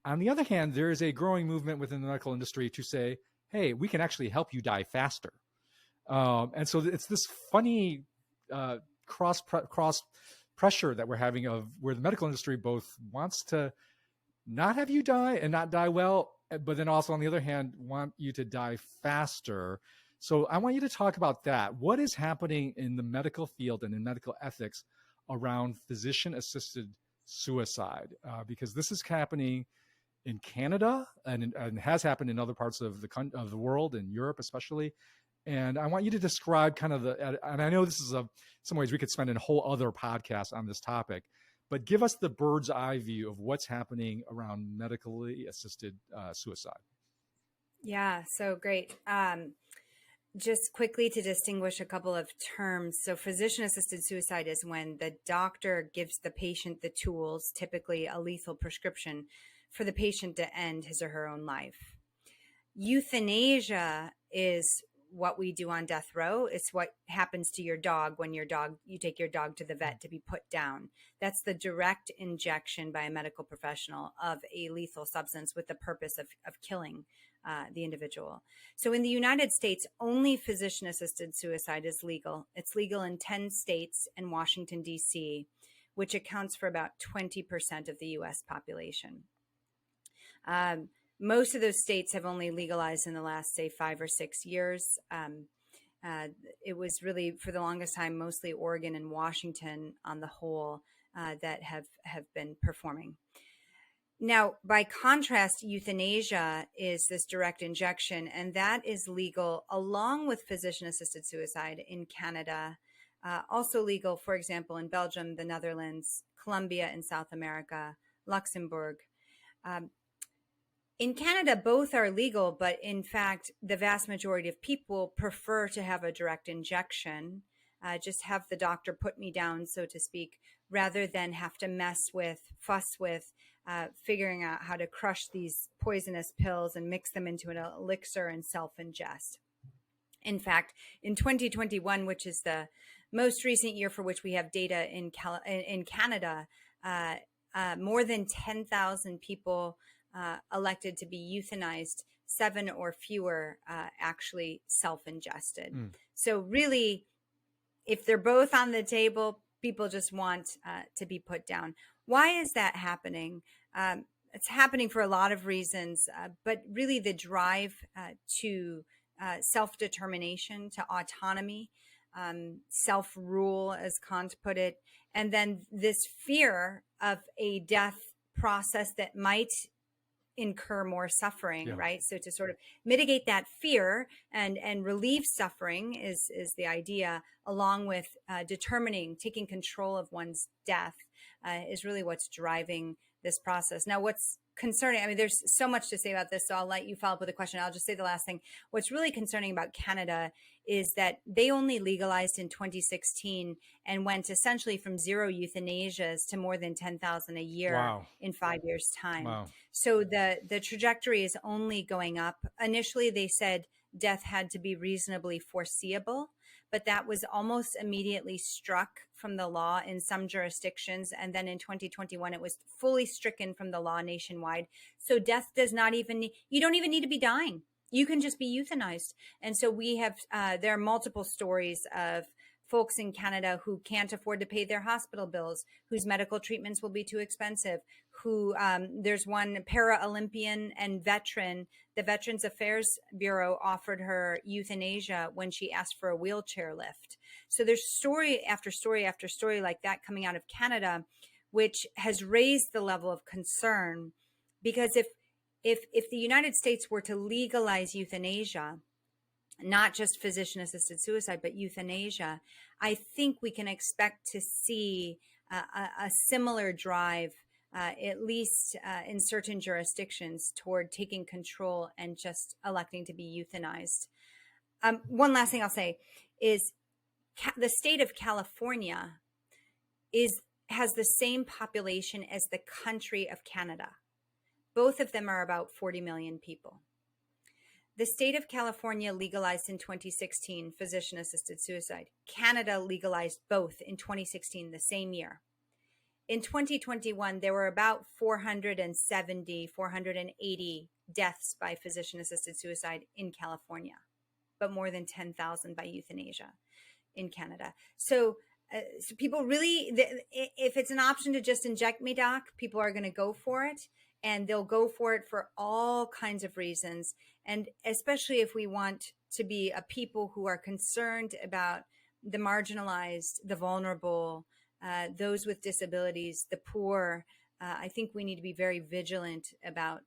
On the other hand, there is a growing movement within the medical industry to say, hey, we can actually help you die faster. And so it's this funny cross pressure that we're having of where the medical industry both wants to not have you die and not die well, but then also on the other hand, want you to die faster. So I want you to talk about that. What is happening in the medical field and in medical ethics around physician-assisted suicide? Because this is happening in Canada and has happened in other parts of the world, in Europe especially. And I want you to describe kind of and I know this is some ways we could spend a whole other podcast on this topic, but give us the bird's eye view of what's happening around medically assisted suicide. Yeah, so great. Just quickly to distinguish a couple of terms. So physician-assisted suicide is when the doctor gives the patient the tools, typically a lethal prescription, for the patient to end his or her own life. Euthanasia is what we do on death row. It's what happens to your dog when you take your dog to the vet to be put down. That's the direct injection by a medical professional of a lethal substance with the purpose of killing the individual. So in the United States, only physician-assisted suicide is legal. It's legal in 10 states and Washington, D.C., which accounts for about 20% of the U.S. population. Most of those states have only legalized in the last, say, 5 or 6 years. It was really, for the longest time, mostly Oregon and Washington on the whole that have been performing. Now, by contrast, euthanasia is this direct injection, and that is legal along with physician-assisted suicide in Canada, also legal, for example, in Belgium, the Netherlands, Colombia in South America, Luxembourg. In Canada, both are legal, but in fact, the vast majority of people prefer to have a direct injection, just have the doctor put me down, so to speak, rather than have to fuss with figuring out how to crush these poisonous pills and mix them into an elixir and self-ingest. In fact, in 2021, which is the most recent year for which we have data in Canada, more than 10,000 people elected to be euthanized, 7 or fewer actually self-ingested. So really, if they're both on the table, people just want to be put down. Why is that happening? It's happening for a lot of reasons, but really the drive to self-determination, to autonomy, self-rule, as Kant put it, and then this fear of a death process that might incur more suffering, right? So to sort of mitigate that fear and relieve suffering is the idea, along with taking control of one's death, is really what's driving this process. Now, what's concerning, I mean, there's so much to say about this, so I'll let you follow up with a question. I'll just say the last thing. What's really concerning about Canada is that they only legalized in 2016 and went essentially from 0 euthanasias to more than 10,000 a year in 5 years' time. So the trajectory is only going up. Initially, they said death had to be reasonably foreseeable, but that was almost immediately struck from the law in some jurisdictions. And then in 2021, it was fully stricken from the law nationwide. So death you don't even need to be dying. You can just be euthanized. And so we have, there are multiple stories of folks in Canada who can't afford to pay their hospital bills, whose medical treatments will be too expensive, there's one para-Olympian and veteran, the Veterans Affairs Bureau offered her euthanasia when she asked for a wheelchair lift. So there's story after story after story like that coming out of Canada, which has raised the level of concern, because if the United States were to legalize euthanasia, not just physician-assisted suicide, but euthanasia, I think we can expect to see a similar drive, at least in certain jurisdictions, toward taking control and just electing to be euthanized. One last thing I'll say is the state of California has the same population as the country of Canada. Both of them are about 40 million people. The state of California legalized in 2016 physician-assisted suicide. Canada legalized both in 2016, the same year. In 2021, there were about 480 deaths by physician-assisted suicide in California, but more than 10,000 by euthanasia in Canada. So So people really, if it's an option to just inject me, doc, people are going to go for it, and they'll go for it for all kinds of reasons. And especially if we want to be a people who are concerned about the marginalized, the vulnerable, those with disabilities, the poor. I think we need to be very vigilant about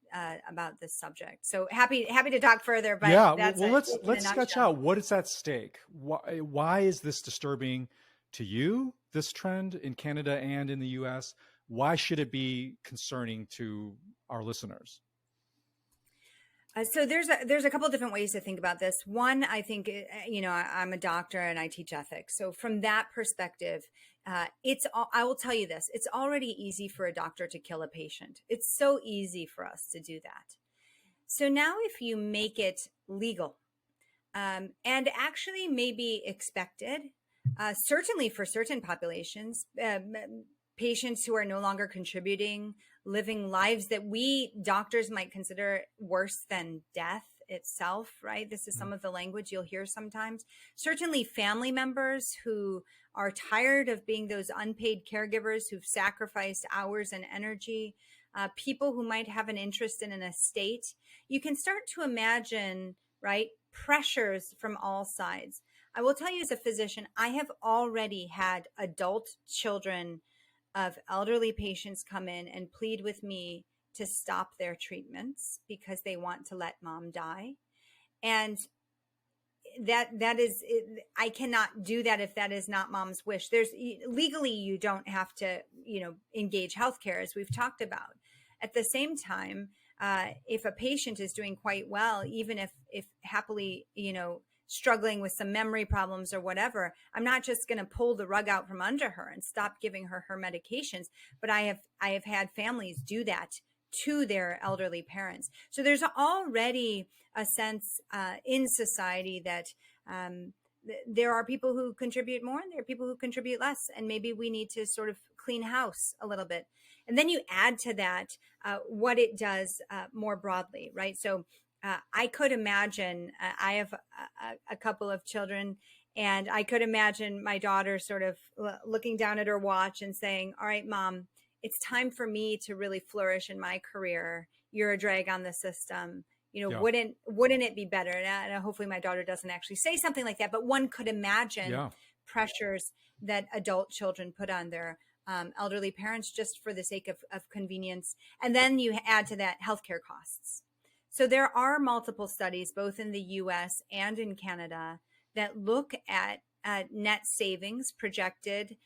this subject. So happy to talk further. But yeah, that's well, in a let's sketch nutshell. out what is at stake. Why is this disturbing to you? This trend in Canada and in the U.S. Why should it be concerning to our listeners? So there's a couple of different ways to think about this. One, I think, I'm a doctor and I teach ethics. So from that perspective, I will tell you this, it's already easy for a doctor to kill a patient. It's so easy for us to do that. So now if you make it legal, and actually maybe expected, certainly for certain populations, patients who are no longer contributing, living lives that we doctors might consider worse than death itself, right? This is some of the language you'll hear sometimes. Certainly family members who are tired of being those unpaid caregivers who've sacrificed hours and energy, people who might have an interest in an estate. You can start to imagine, right, pressures from all sides. I will tell you as a physician, I have already had adult children of elderly patients come in and plead with me to stop their treatments because they want to let mom die. And that is, I cannot do that if that is not mom's wish. There's legally, you don't have to, engage healthcare, as we've talked about. At the same time, if a patient is doing quite well, even if happily, struggling with some memory problems or whatever, I'm not just going to pull the rug out from under her and stop giving her medications. But I have had families do that to their elderly parents. So there's already a sense in society that there are people who contribute more and there are people who contribute less. And maybe we need to sort of clean house a little bit. And then you add to that what it does more broadly, right? So I could imagine, I have a couple of children, and I could imagine my daughter sort of looking down at her watch and saying, all right, mom, it's time for me to really flourish in my career. You're a drag on the system. Yeah. Wouldn't it be better? And hopefully my daughter doesn't actually say something like that, but one could imagine pressures that adult children put on their elderly parents just for the sake of convenience. And then you add to that healthcare costs. So there are multiple studies, both in the US and in Canada, that look at net savings projected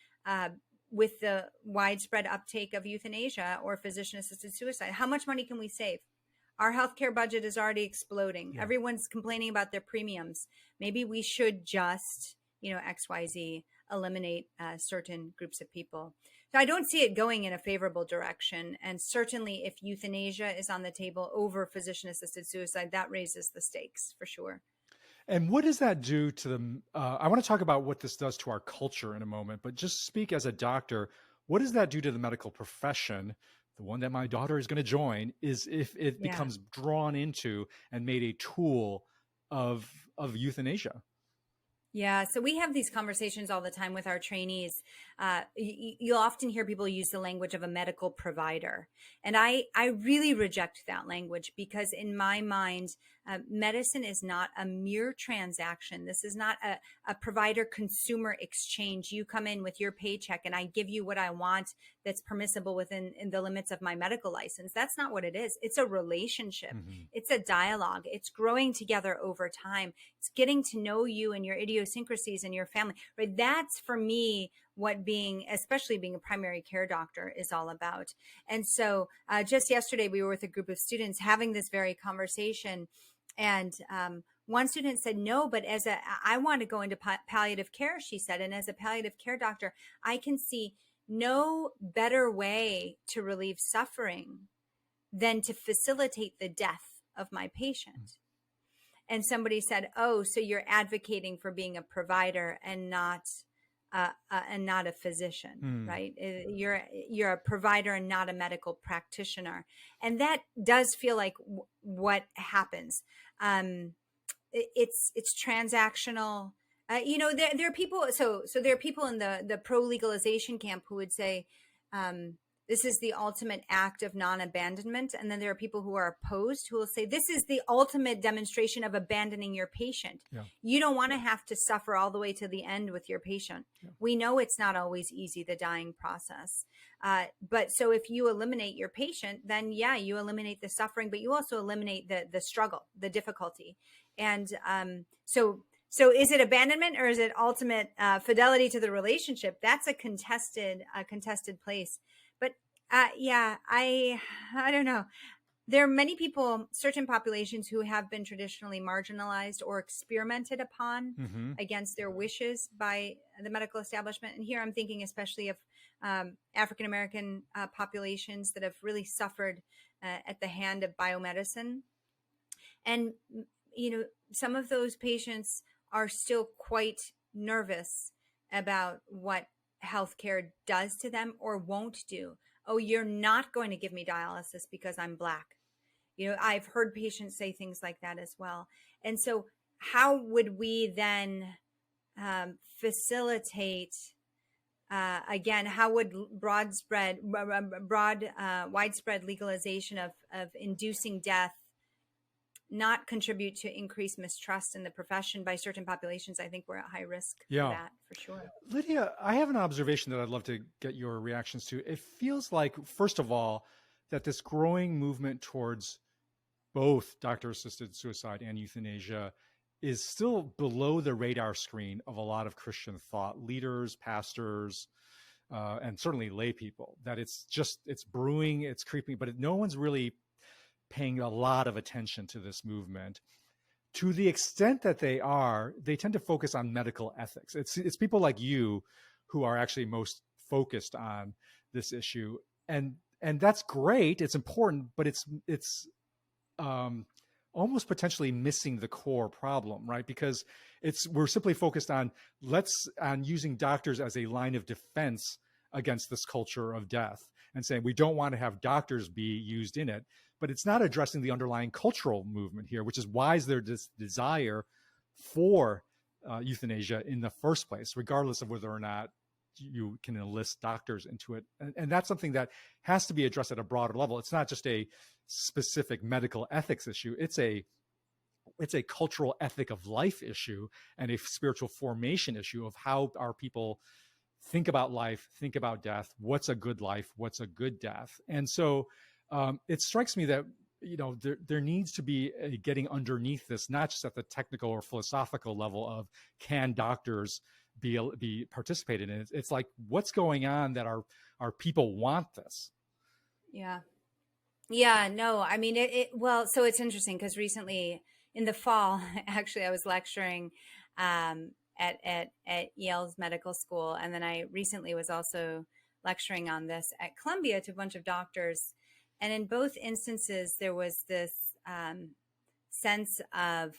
with the widespread uptake of euthanasia or physician-assisted suicide. How much money can we save? Our healthcare budget is already exploding. Yeah. Everyone's complaining about their premiums. Maybe we should just, XYZ, eliminate certain groups of people. So I don't see it going in a favorable direction. And certainly if euthanasia is on the table over physician-assisted suicide, that raises the stakes for sure. And what does that do to them? I want to talk about what this does to our culture in a moment, but just speak as a doctor, what does that do to the medical profession? The one that my daughter is going to join is if it becomes drawn into and made a tool of euthanasia. Yeah. So we have these conversations all the time with our trainees. You'll often hear people use the language of a medical provider. And I really reject that language because in my mind, medicine is not a mere transaction. This is not a provider consumer exchange. You come in with your paycheck and I give you what I want that's permissible within the limits of my medical license. That's not what it is. It's a relationship. Mm-hmm. It's a dialogue. It's growing together over time. It's getting to know you and your idiosyncrasies and your family, right? That's for me what especially being a primary care doctor is all about. And so just yesterday, we were with a group of students having this very conversation. And one student said, no, but I want to go into palliative care, she said. And as a palliative care doctor, I can see no better way to relieve suffering than to facilitate the death of my patient. And somebody said, oh, so you're advocating for being a provider and not a physician, right? You're a provider and not a medical practitioner. And that does feel like what happens. It's transactional. There are people. So there are people in the pro legalization camp who would say this is the ultimate act of non-abandonment, and then there are people who are opposed who will say this is the ultimate demonstration of abandoning your patient. Yeah. You don't want to have to suffer all the way to the end with your patient. Yeah. We know it's not always easy, the dying process. But so if you eliminate your patient, then yeah, you eliminate the suffering, but you also eliminate the struggle, the difficulty, and So is it abandonment or is it ultimate fidelity to the relationship? That's a contested place. But I don't know. There are many people, certain populations who have been traditionally marginalized or experimented upon against their wishes by the medical establishment. And here I'm thinking especially of African-American populations that have really suffered at the hand of biomedicine. And, some of those patients are still quite nervous about what healthcare does to them or won't do. Oh, you're not going to give me dialysis because I'm Black. I've heard patients say things like that as well. And so how would we then facilitate, again, how would widespread legalization of inducing death not contribute to increased mistrust in the profession by certain populations? I think we're at high risk for that, for sure. Lydia, I have an observation that I'd love to get your reactions to. It feels like, first of all, that this growing movement towards both doctor-assisted suicide and euthanasia is still below the radar screen of a lot of Christian thought leaders, pastors, and certainly lay people, that it's brewing, it's creeping, but no one's really paying a lot of attention to this movement. To the extent that they tend to focus on medical ethics. It's people like you who are actually most focused on this issue, and that's great. It's important, but it's almost potentially missing the core problem, right? Because we're simply focused on using doctors as a line of defense against this culture of death, and saying we don't want to have doctors be used in it. But it's not addressing the underlying cultural movement here, which is why is there this desire for euthanasia in the first place, regardless of whether or not you can enlist doctors into it. And that's something that has to be addressed at a broader level. It's not just a specific medical ethics issue. It's a cultural ethic of life issue and a spiritual formation issue of how our people think about life, think about death, what's a good life, what's a good death. And so it strikes me that there needs to be a getting underneath this, not just at the technical or philosophical level of can doctors be participated in it. It's like, what's going on that our people want this? Yeah, no, I mean well, so it's interesting because recently in the fall, actually, I was lecturing at Yale's medical school, and then I recently was also lecturing on this at Columbia to a bunch of doctors. And in both instances, there was this sense of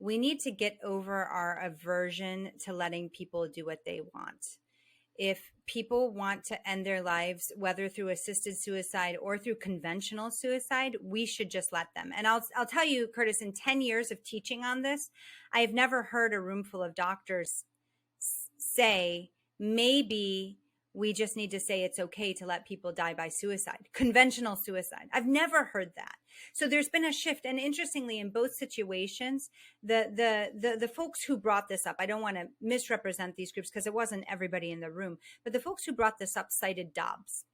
we need to get over our aversion to letting people do what they want. If people want to end their lives, whether through assisted suicide or through conventional suicide, we should just let them. And I'll tell you, Curtis, in 10 years of teaching on this, I have never heard a room full of doctors say, maybe we just need to say it's okay to let people die by suicide, conventional suicide. I've never heard that. So there's been a shift. And interestingly, in both situations, the folks who brought this up, I don't want to misrepresent these groups because it wasn't everybody in the room, but the folks who brought this up cited Dobbs,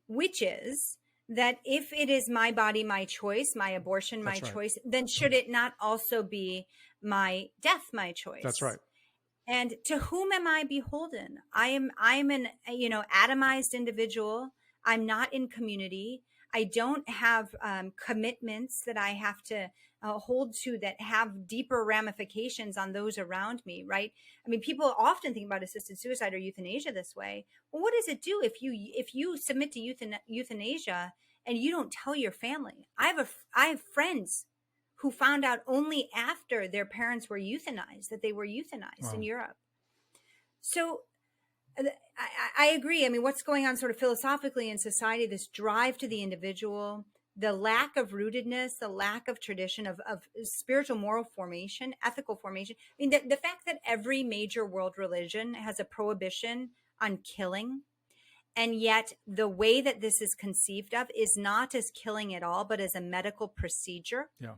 which is that if it is my body, my choice, my abortion, my choice, then should it not also be my death, my choice? That's right. And to whom am I beholden? I'm an atomized individual. I'm not in community. I don't have commitments that I have to hold to that have deeper ramifications on those around me, right? I mean, people often think about assisted suicide or euthanasia this way. Well, what does it do if you submit to euthanasia and you don't tell your family? I have friends who found out only after their parents were euthanized that they were euthanized in Europe. So I agree. I mean, what's going on sort of philosophically in society, this drive to the individual, the lack of rootedness, the lack of tradition of spiritual moral formation, ethical formation. I mean, the fact that every major world religion has a prohibition on killing, and yet the way that this is conceived of is not as killing at all, but as a medical procedure. Yeah.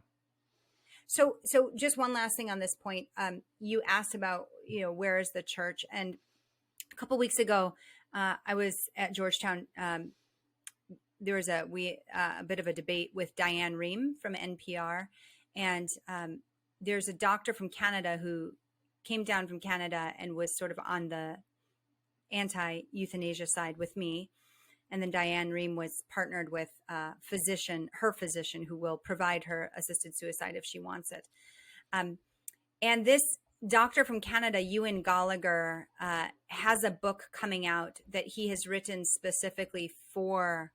So just one last thing on this point. You asked about, where is the church? And a couple weeks ago, I was at Georgetown. There was a bit of a debate with Diane Rehm from NPR, and there's a doctor from Canada who came down from Canada and was sort of on the anti-euthanasia side with me. And then Diane Rehm was partnered with her physician, who will provide her assisted suicide if she wants it. And this doctor from Canada, Ewan Gallagher, has a book coming out that he has written specifically for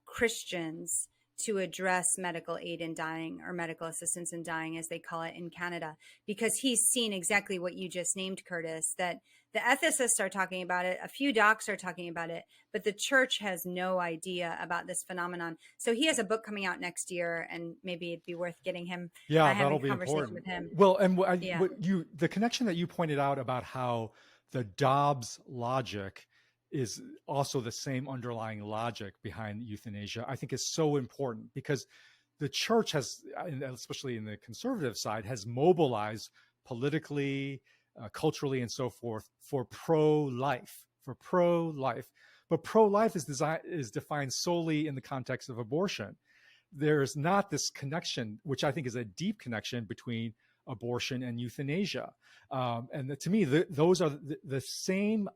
Christians to address medical aid in dying, or medical assistance in dying, as they call it in Canada, because he's seen exactly what you just named, Curtis, that the ethicists are talking about it, a few docs are talking about it, but the church has no idea about this phenomenon. So he has a book coming out next year, and maybe it'd be worth getting him, That'll having be a conversation important with him. Well, and the connection that you pointed out about how the Dobbs logic is also the same underlying logic behind euthanasia, I think is so important, because the church has, especially in the conservative side, has mobilized politically, culturally, and so forth for pro-life. But pro-life is defined solely in the context of abortion. There's not this connection, which I think is a deep connection between abortion and euthanasia. And to me, those are the same.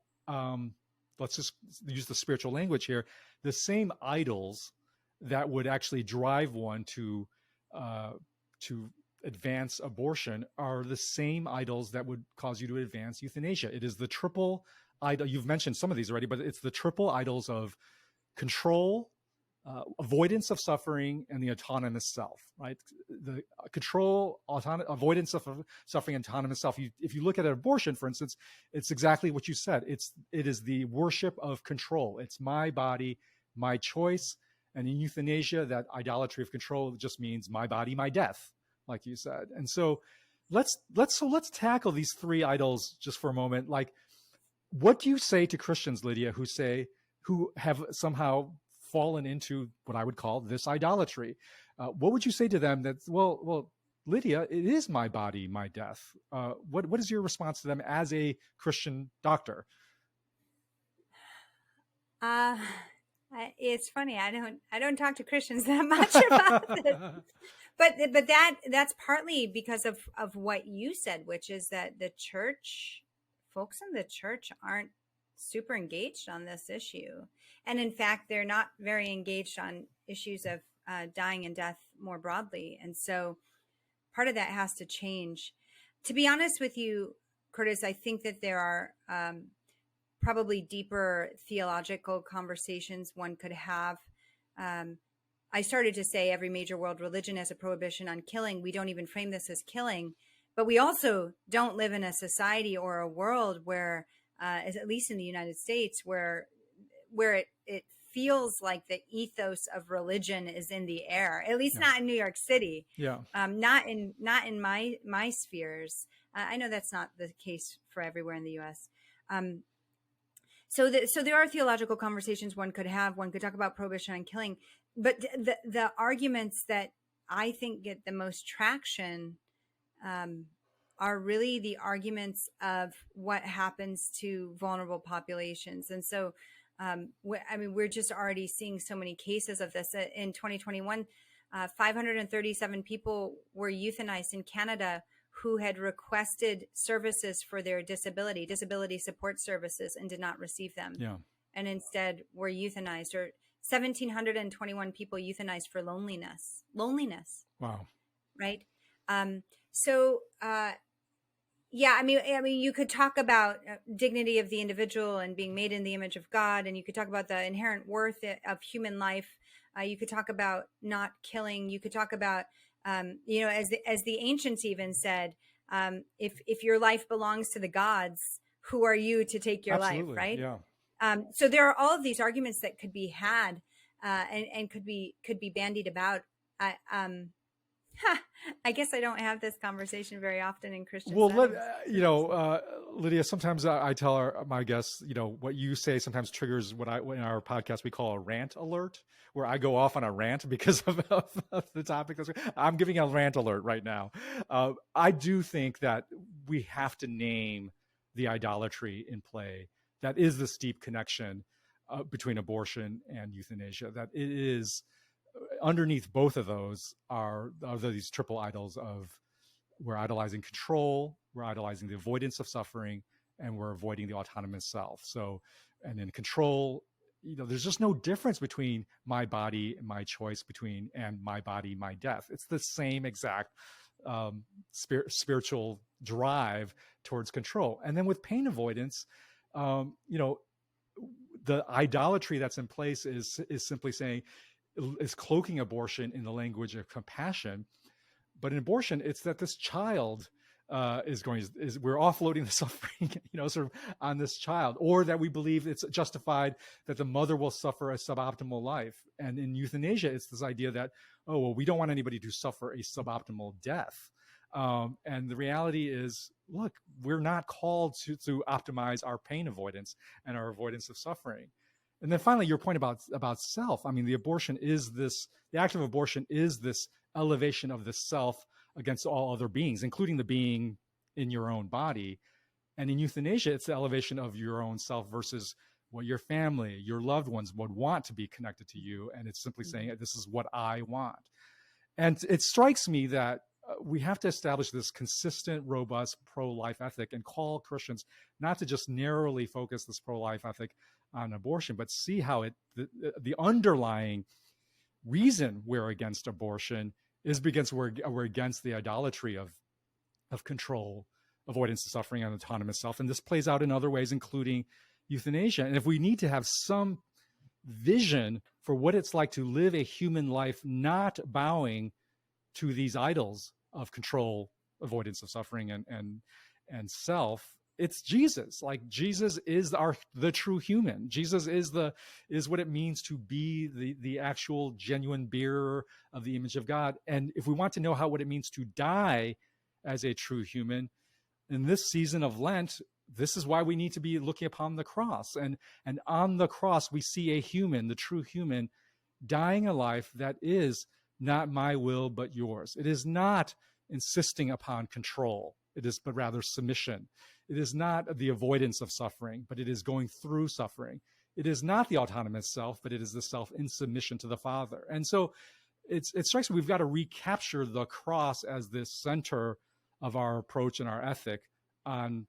Let's just use the spiritual language here. The same idols that would actually drive one to advance abortion are the same idols that would cause you to advance euthanasia. It is the triple idol. You've mentioned some of these already, but it's the triple idols of control, avoidance of suffering, and the autonomous self, right? The control, avoidance of suffering, autonomous self. If you look at an abortion, for instance, it's exactly what you said. It is the worship of control. It's my body, my choice. And in euthanasia, that idolatry of control just means my body, my death, like you said. And so let's tackle these three idols just for a moment. Like, what do you say to Christians, Lydia, who have somehow fallen into what I would call this idolatry? What would you say to them that, well, Lydia, it is my body, my death? What is your response to them as a Christian doctor? It's funny. I don't talk to Christians that much about this, but that's partly because of what you said, which is that folks in the church aren't super engaged on this issue. And in fact, they're not very engaged on issues of dying and death more broadly. And so part of that has to change. To be honest with you, Curtis, I think that there are probably deeper theological conversations one could have. I started to say every major world religion has a prohibition on killing. We don't even frame this as killing, but we also don't live in a society or a world where, at least in the United States, where it feels like the ethos of religion is in the air, at least not in New York City. Yeah. Not in my spheres. I know that's not the case for everywhere in the U.S. So there are theological conversations one could have. One could talk about prohibition on killing, but the arguments that I think get the most traction are really the arguments of what happens to vulnerable populations. And so, we're just already seeing so many cases of this. In 2021, 537 people were euthanized in Canada who had requested services for their disability support services, and did not receive them. Yeah. And instead were euthanized. Or 1,721 people euthanized for loneliness. Wow. Right. You could talk about dignity of the individual and being made in the image of God. And you could talk about the inherent worth of human life. You could talk about not killing. You could talk about, as the ancients even said, if your life belongs to the gods, who are you to take your life, right? Yeah. So there are all of these arguments that could be had. and could be bandied about. I guess I don't have this conversation very often in Christian settings. Lydia, sometimes I tell my guests, what you say sometimes triggers what in our podcast we call a rant alert, where I go off on a rant because of the topic. I'm giving a rant alert right now. I do think that we have to name the idolatry in play. That is the steep connection between abortion and euthanasia. That it is underneath both of those are these triple idols of we're idolizing control, we're idolizing the avoidance of suffering, and we're avoiding the autonomous self. So, and in control, there's just no difference between my body and my choice and my body, my death. It's the same exact spiritual drive towards control. And then with pain avoidance, the idolatry that's in place is simply saying, is cloaking abortion in the language of compassion. But in abortion, it's that this child we're offloading the suffering, sort of on this child, or that we believe it's justified that the mother will suffer a suboptimal life. And in euthanasia, it's this idea that, we don't want anybody to suffer a suboptimal death. And the reality is, look, we're not called to optimize our pain avoidance and our avoidance of suffering. And then finally, your point about self. I mean, the act of abortion is this elevation of the self against all other beings, including the being in your own body. And in euthanasia, it's the elevation of your own self versus what your family, your loved ones would want to be connected to you. And it's simply saying, this is what I want. And it strikes me that we have to establish this consistent, robust pro-life ethic and call Christians not to just narrowly focus this pro-life ethic on abortion, but see how the underlying reason we're against abortion is because we're against the idolatry of control, avoidance of suffering, and autonomous self. And this plays out in other ways, including euthanasia. And if we need to have some vision for what it's like to live a human life not bowing to these idols of control, avoidance of suffering, and self, it's Jesus. Like, Jesus is the true human. Jesus is what it means to be the actual genuine bearer of the image of God. And if we want to know what it means to die as a true human in this season of Lent, this is why we need to be looking upon the cross. And on the cross, we see a human, the true human, dying a life that is not my will, but yours. It is not insisting upon control. It is, but rather submission. It is not the avoidance of suffering, but it is going through suffering. It is not the autonomous self, but it is the self in submission to the Father. And so it strikes me we've got to recapture the cross as this center of our approach and our ethic on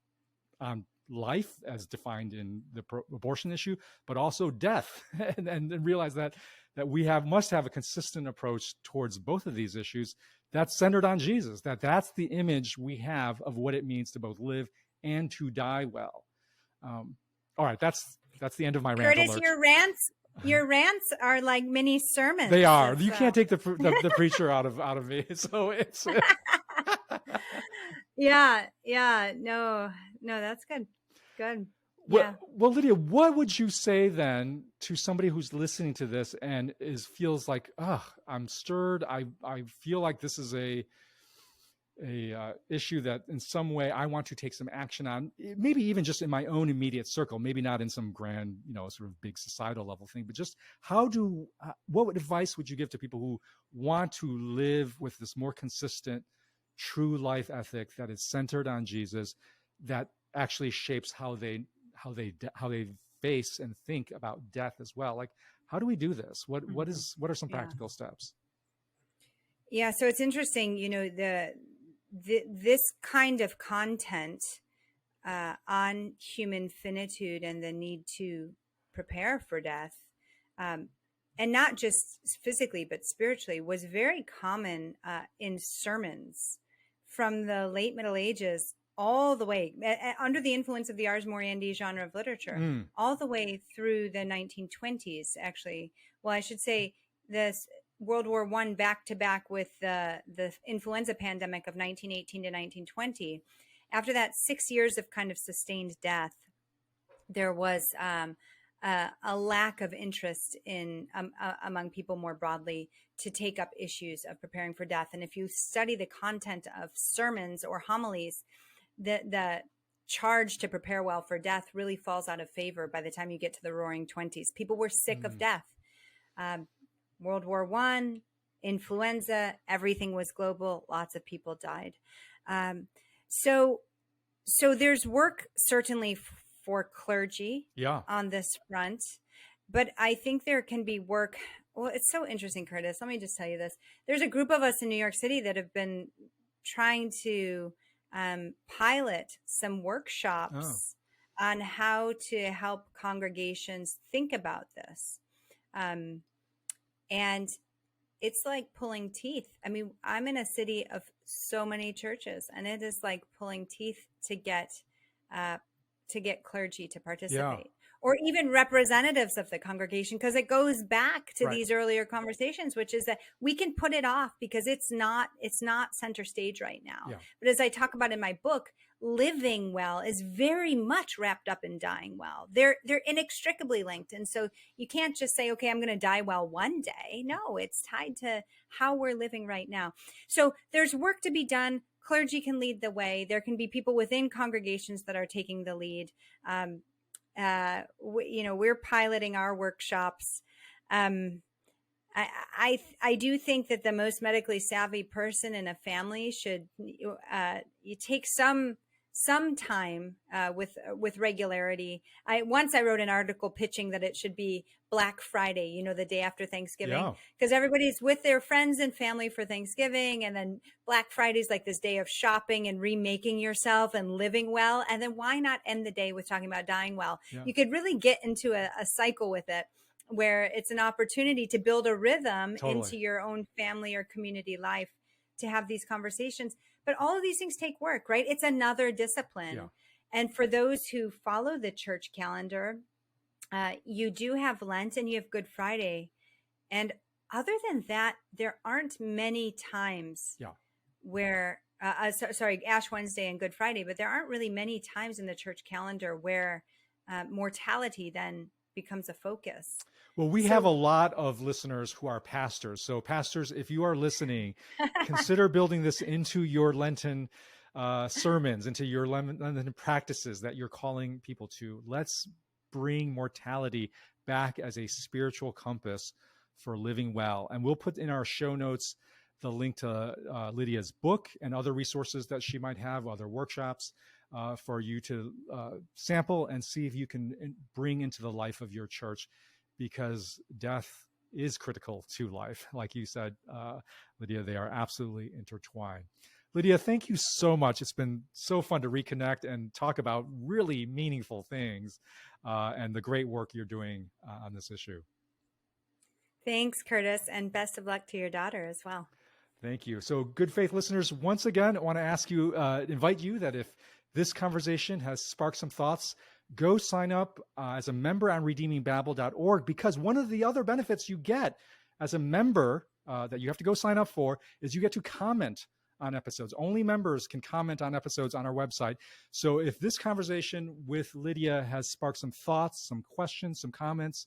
life as defined in the abortion issue, but also death, and realize that we must have a consistent approach towards both of these issues that's centered on Jesus, that's the image we have of what it means to both live and to die well. All right, that's the end of my rant Curtis, alert. your rants are like mini sermons. They are. You can't take the preacher out of me. So it's yeah, no, that's good. Yeah. Well, Lydia, what would you say then to somebody who's listening to this and feels like, I'm stirred. I feel like this is a issue that in some way I want to take some action on, maybe even just in my own immediate circle, maybe not in some grand, sort of big societal level thing, but just what advice would you give to people who want to live with this more consistent, true life ethic that is centered on Jesus, that actually shapes how they face and think about death as well? Like, how do we do this? What are some practical steps? Yeah, so it's interesting, this kind of content on human finitude and the need to prepare for death, and not just physically but spiritually, was very common in sermons from the late Middle Ages all the way under the influence of the Ars Moriendi genre of literature, all the way through the 1920s, actually. Well, I should say this World War I back to back with the influenza pandemic of 1918 to 1920. After that 6 years of kind of sustained death, there was a lack of interest in among people more broadly to take up issues of preparing for death. And if you study the content of sermons or homilies, the charge to prepare well for death really falls out of favor by the time you get to the Roaring Twenties. People were sick of death. World War I, influenza, everything was global. Lots of people died. So there's work certainly for clergy on this front, but I think there can be work. Well, it's so interesting, Curtis. Let me just tell you this. There's a group of us in New York City that have been trying to pilot some workshops on how to help congregations think about this. And it's like pulling teeth. I mean, I'm in a city of so many churches, and it is like pulling teeth to get clergy to participate, or even representatives of the congregation, because it goes back to these earlier conversations, which is that we can put it off because it's not center stage right now. But as I talk about in my book, living well is very much wrapped up in dying well. They're inextricably linked. And so you can't just say, okay, I'm going to die well one day. No, it's tied to how we're living right now. So there's work to be done. Clergy can lead the way. There can be people within congregations that are taking the lead. We're piloting our workshops. I do think that the most medically savvy person in a family should you take some time with regularity. I wrote an article pitching that it should be Black Friday, the day after Thanksgiving, because everybody's with their friends and family for Thanksgiving, and then Black Friday is like this day of shopping and remaking yourself and living well. And then why not end the day with talking about dying well? You could really get into a cycle with it, where it's an opportunity to build a rhythm into your own family or community life to have these conversations. But all of these things take work, right? It's another discipline. And for those who follow the church calendar, you do have Lent and you have Good Friday. And other than that, there aren't many times where, Ash Wednesday and Good Friday, but there aren't really many times in the church calendar where mortality then becomes a focus. Well, we have a lot of listeners who are pastors. So pastors, if you are listening, consider building this into your Lenten sermons, into your Lenten practices that you're calling people to. Let's bring mortality back as a spiritual compass for living well. And we'll put in our show notes the link to Lydia's book and other resources that she might have, other workshops for you to sample and see if you can bring into the life of your church, because death is critical to life. Like you said, Lydia, they are absolutely intertwined. Lydia, thank you so much. It's been so fun to reconnect and talk about really meaningful things and the great work you're doing on this issue. Thanks, Curtis, and best of luck to your daughter as well. Thank you. So, Good Faith listeners, once again, I want to invite you that if this conversation has sparked some thoughts, go sign up as a member on redeemingbabel.org, because one of the other benefits you get as a member that you have to go sign up for is you get to comment on episodes. Only members can comment on episodes on our website. So if this conversation with Lydia has sparked some thoughts, some questions, some comments,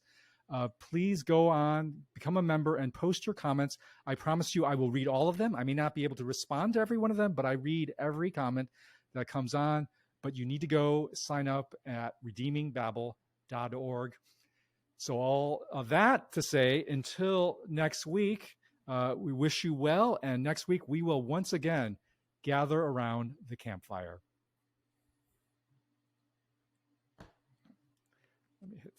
please go on, become a member, and post your comments. I promise you I will read all of them. I may not be able to respond to every one of them, but I read every comment that comes on. But you need to go sign up at redeemingbabel.org. So all of that to say, until next week, we wish you well. And next week, we will once again gather around the campfire. Let me hit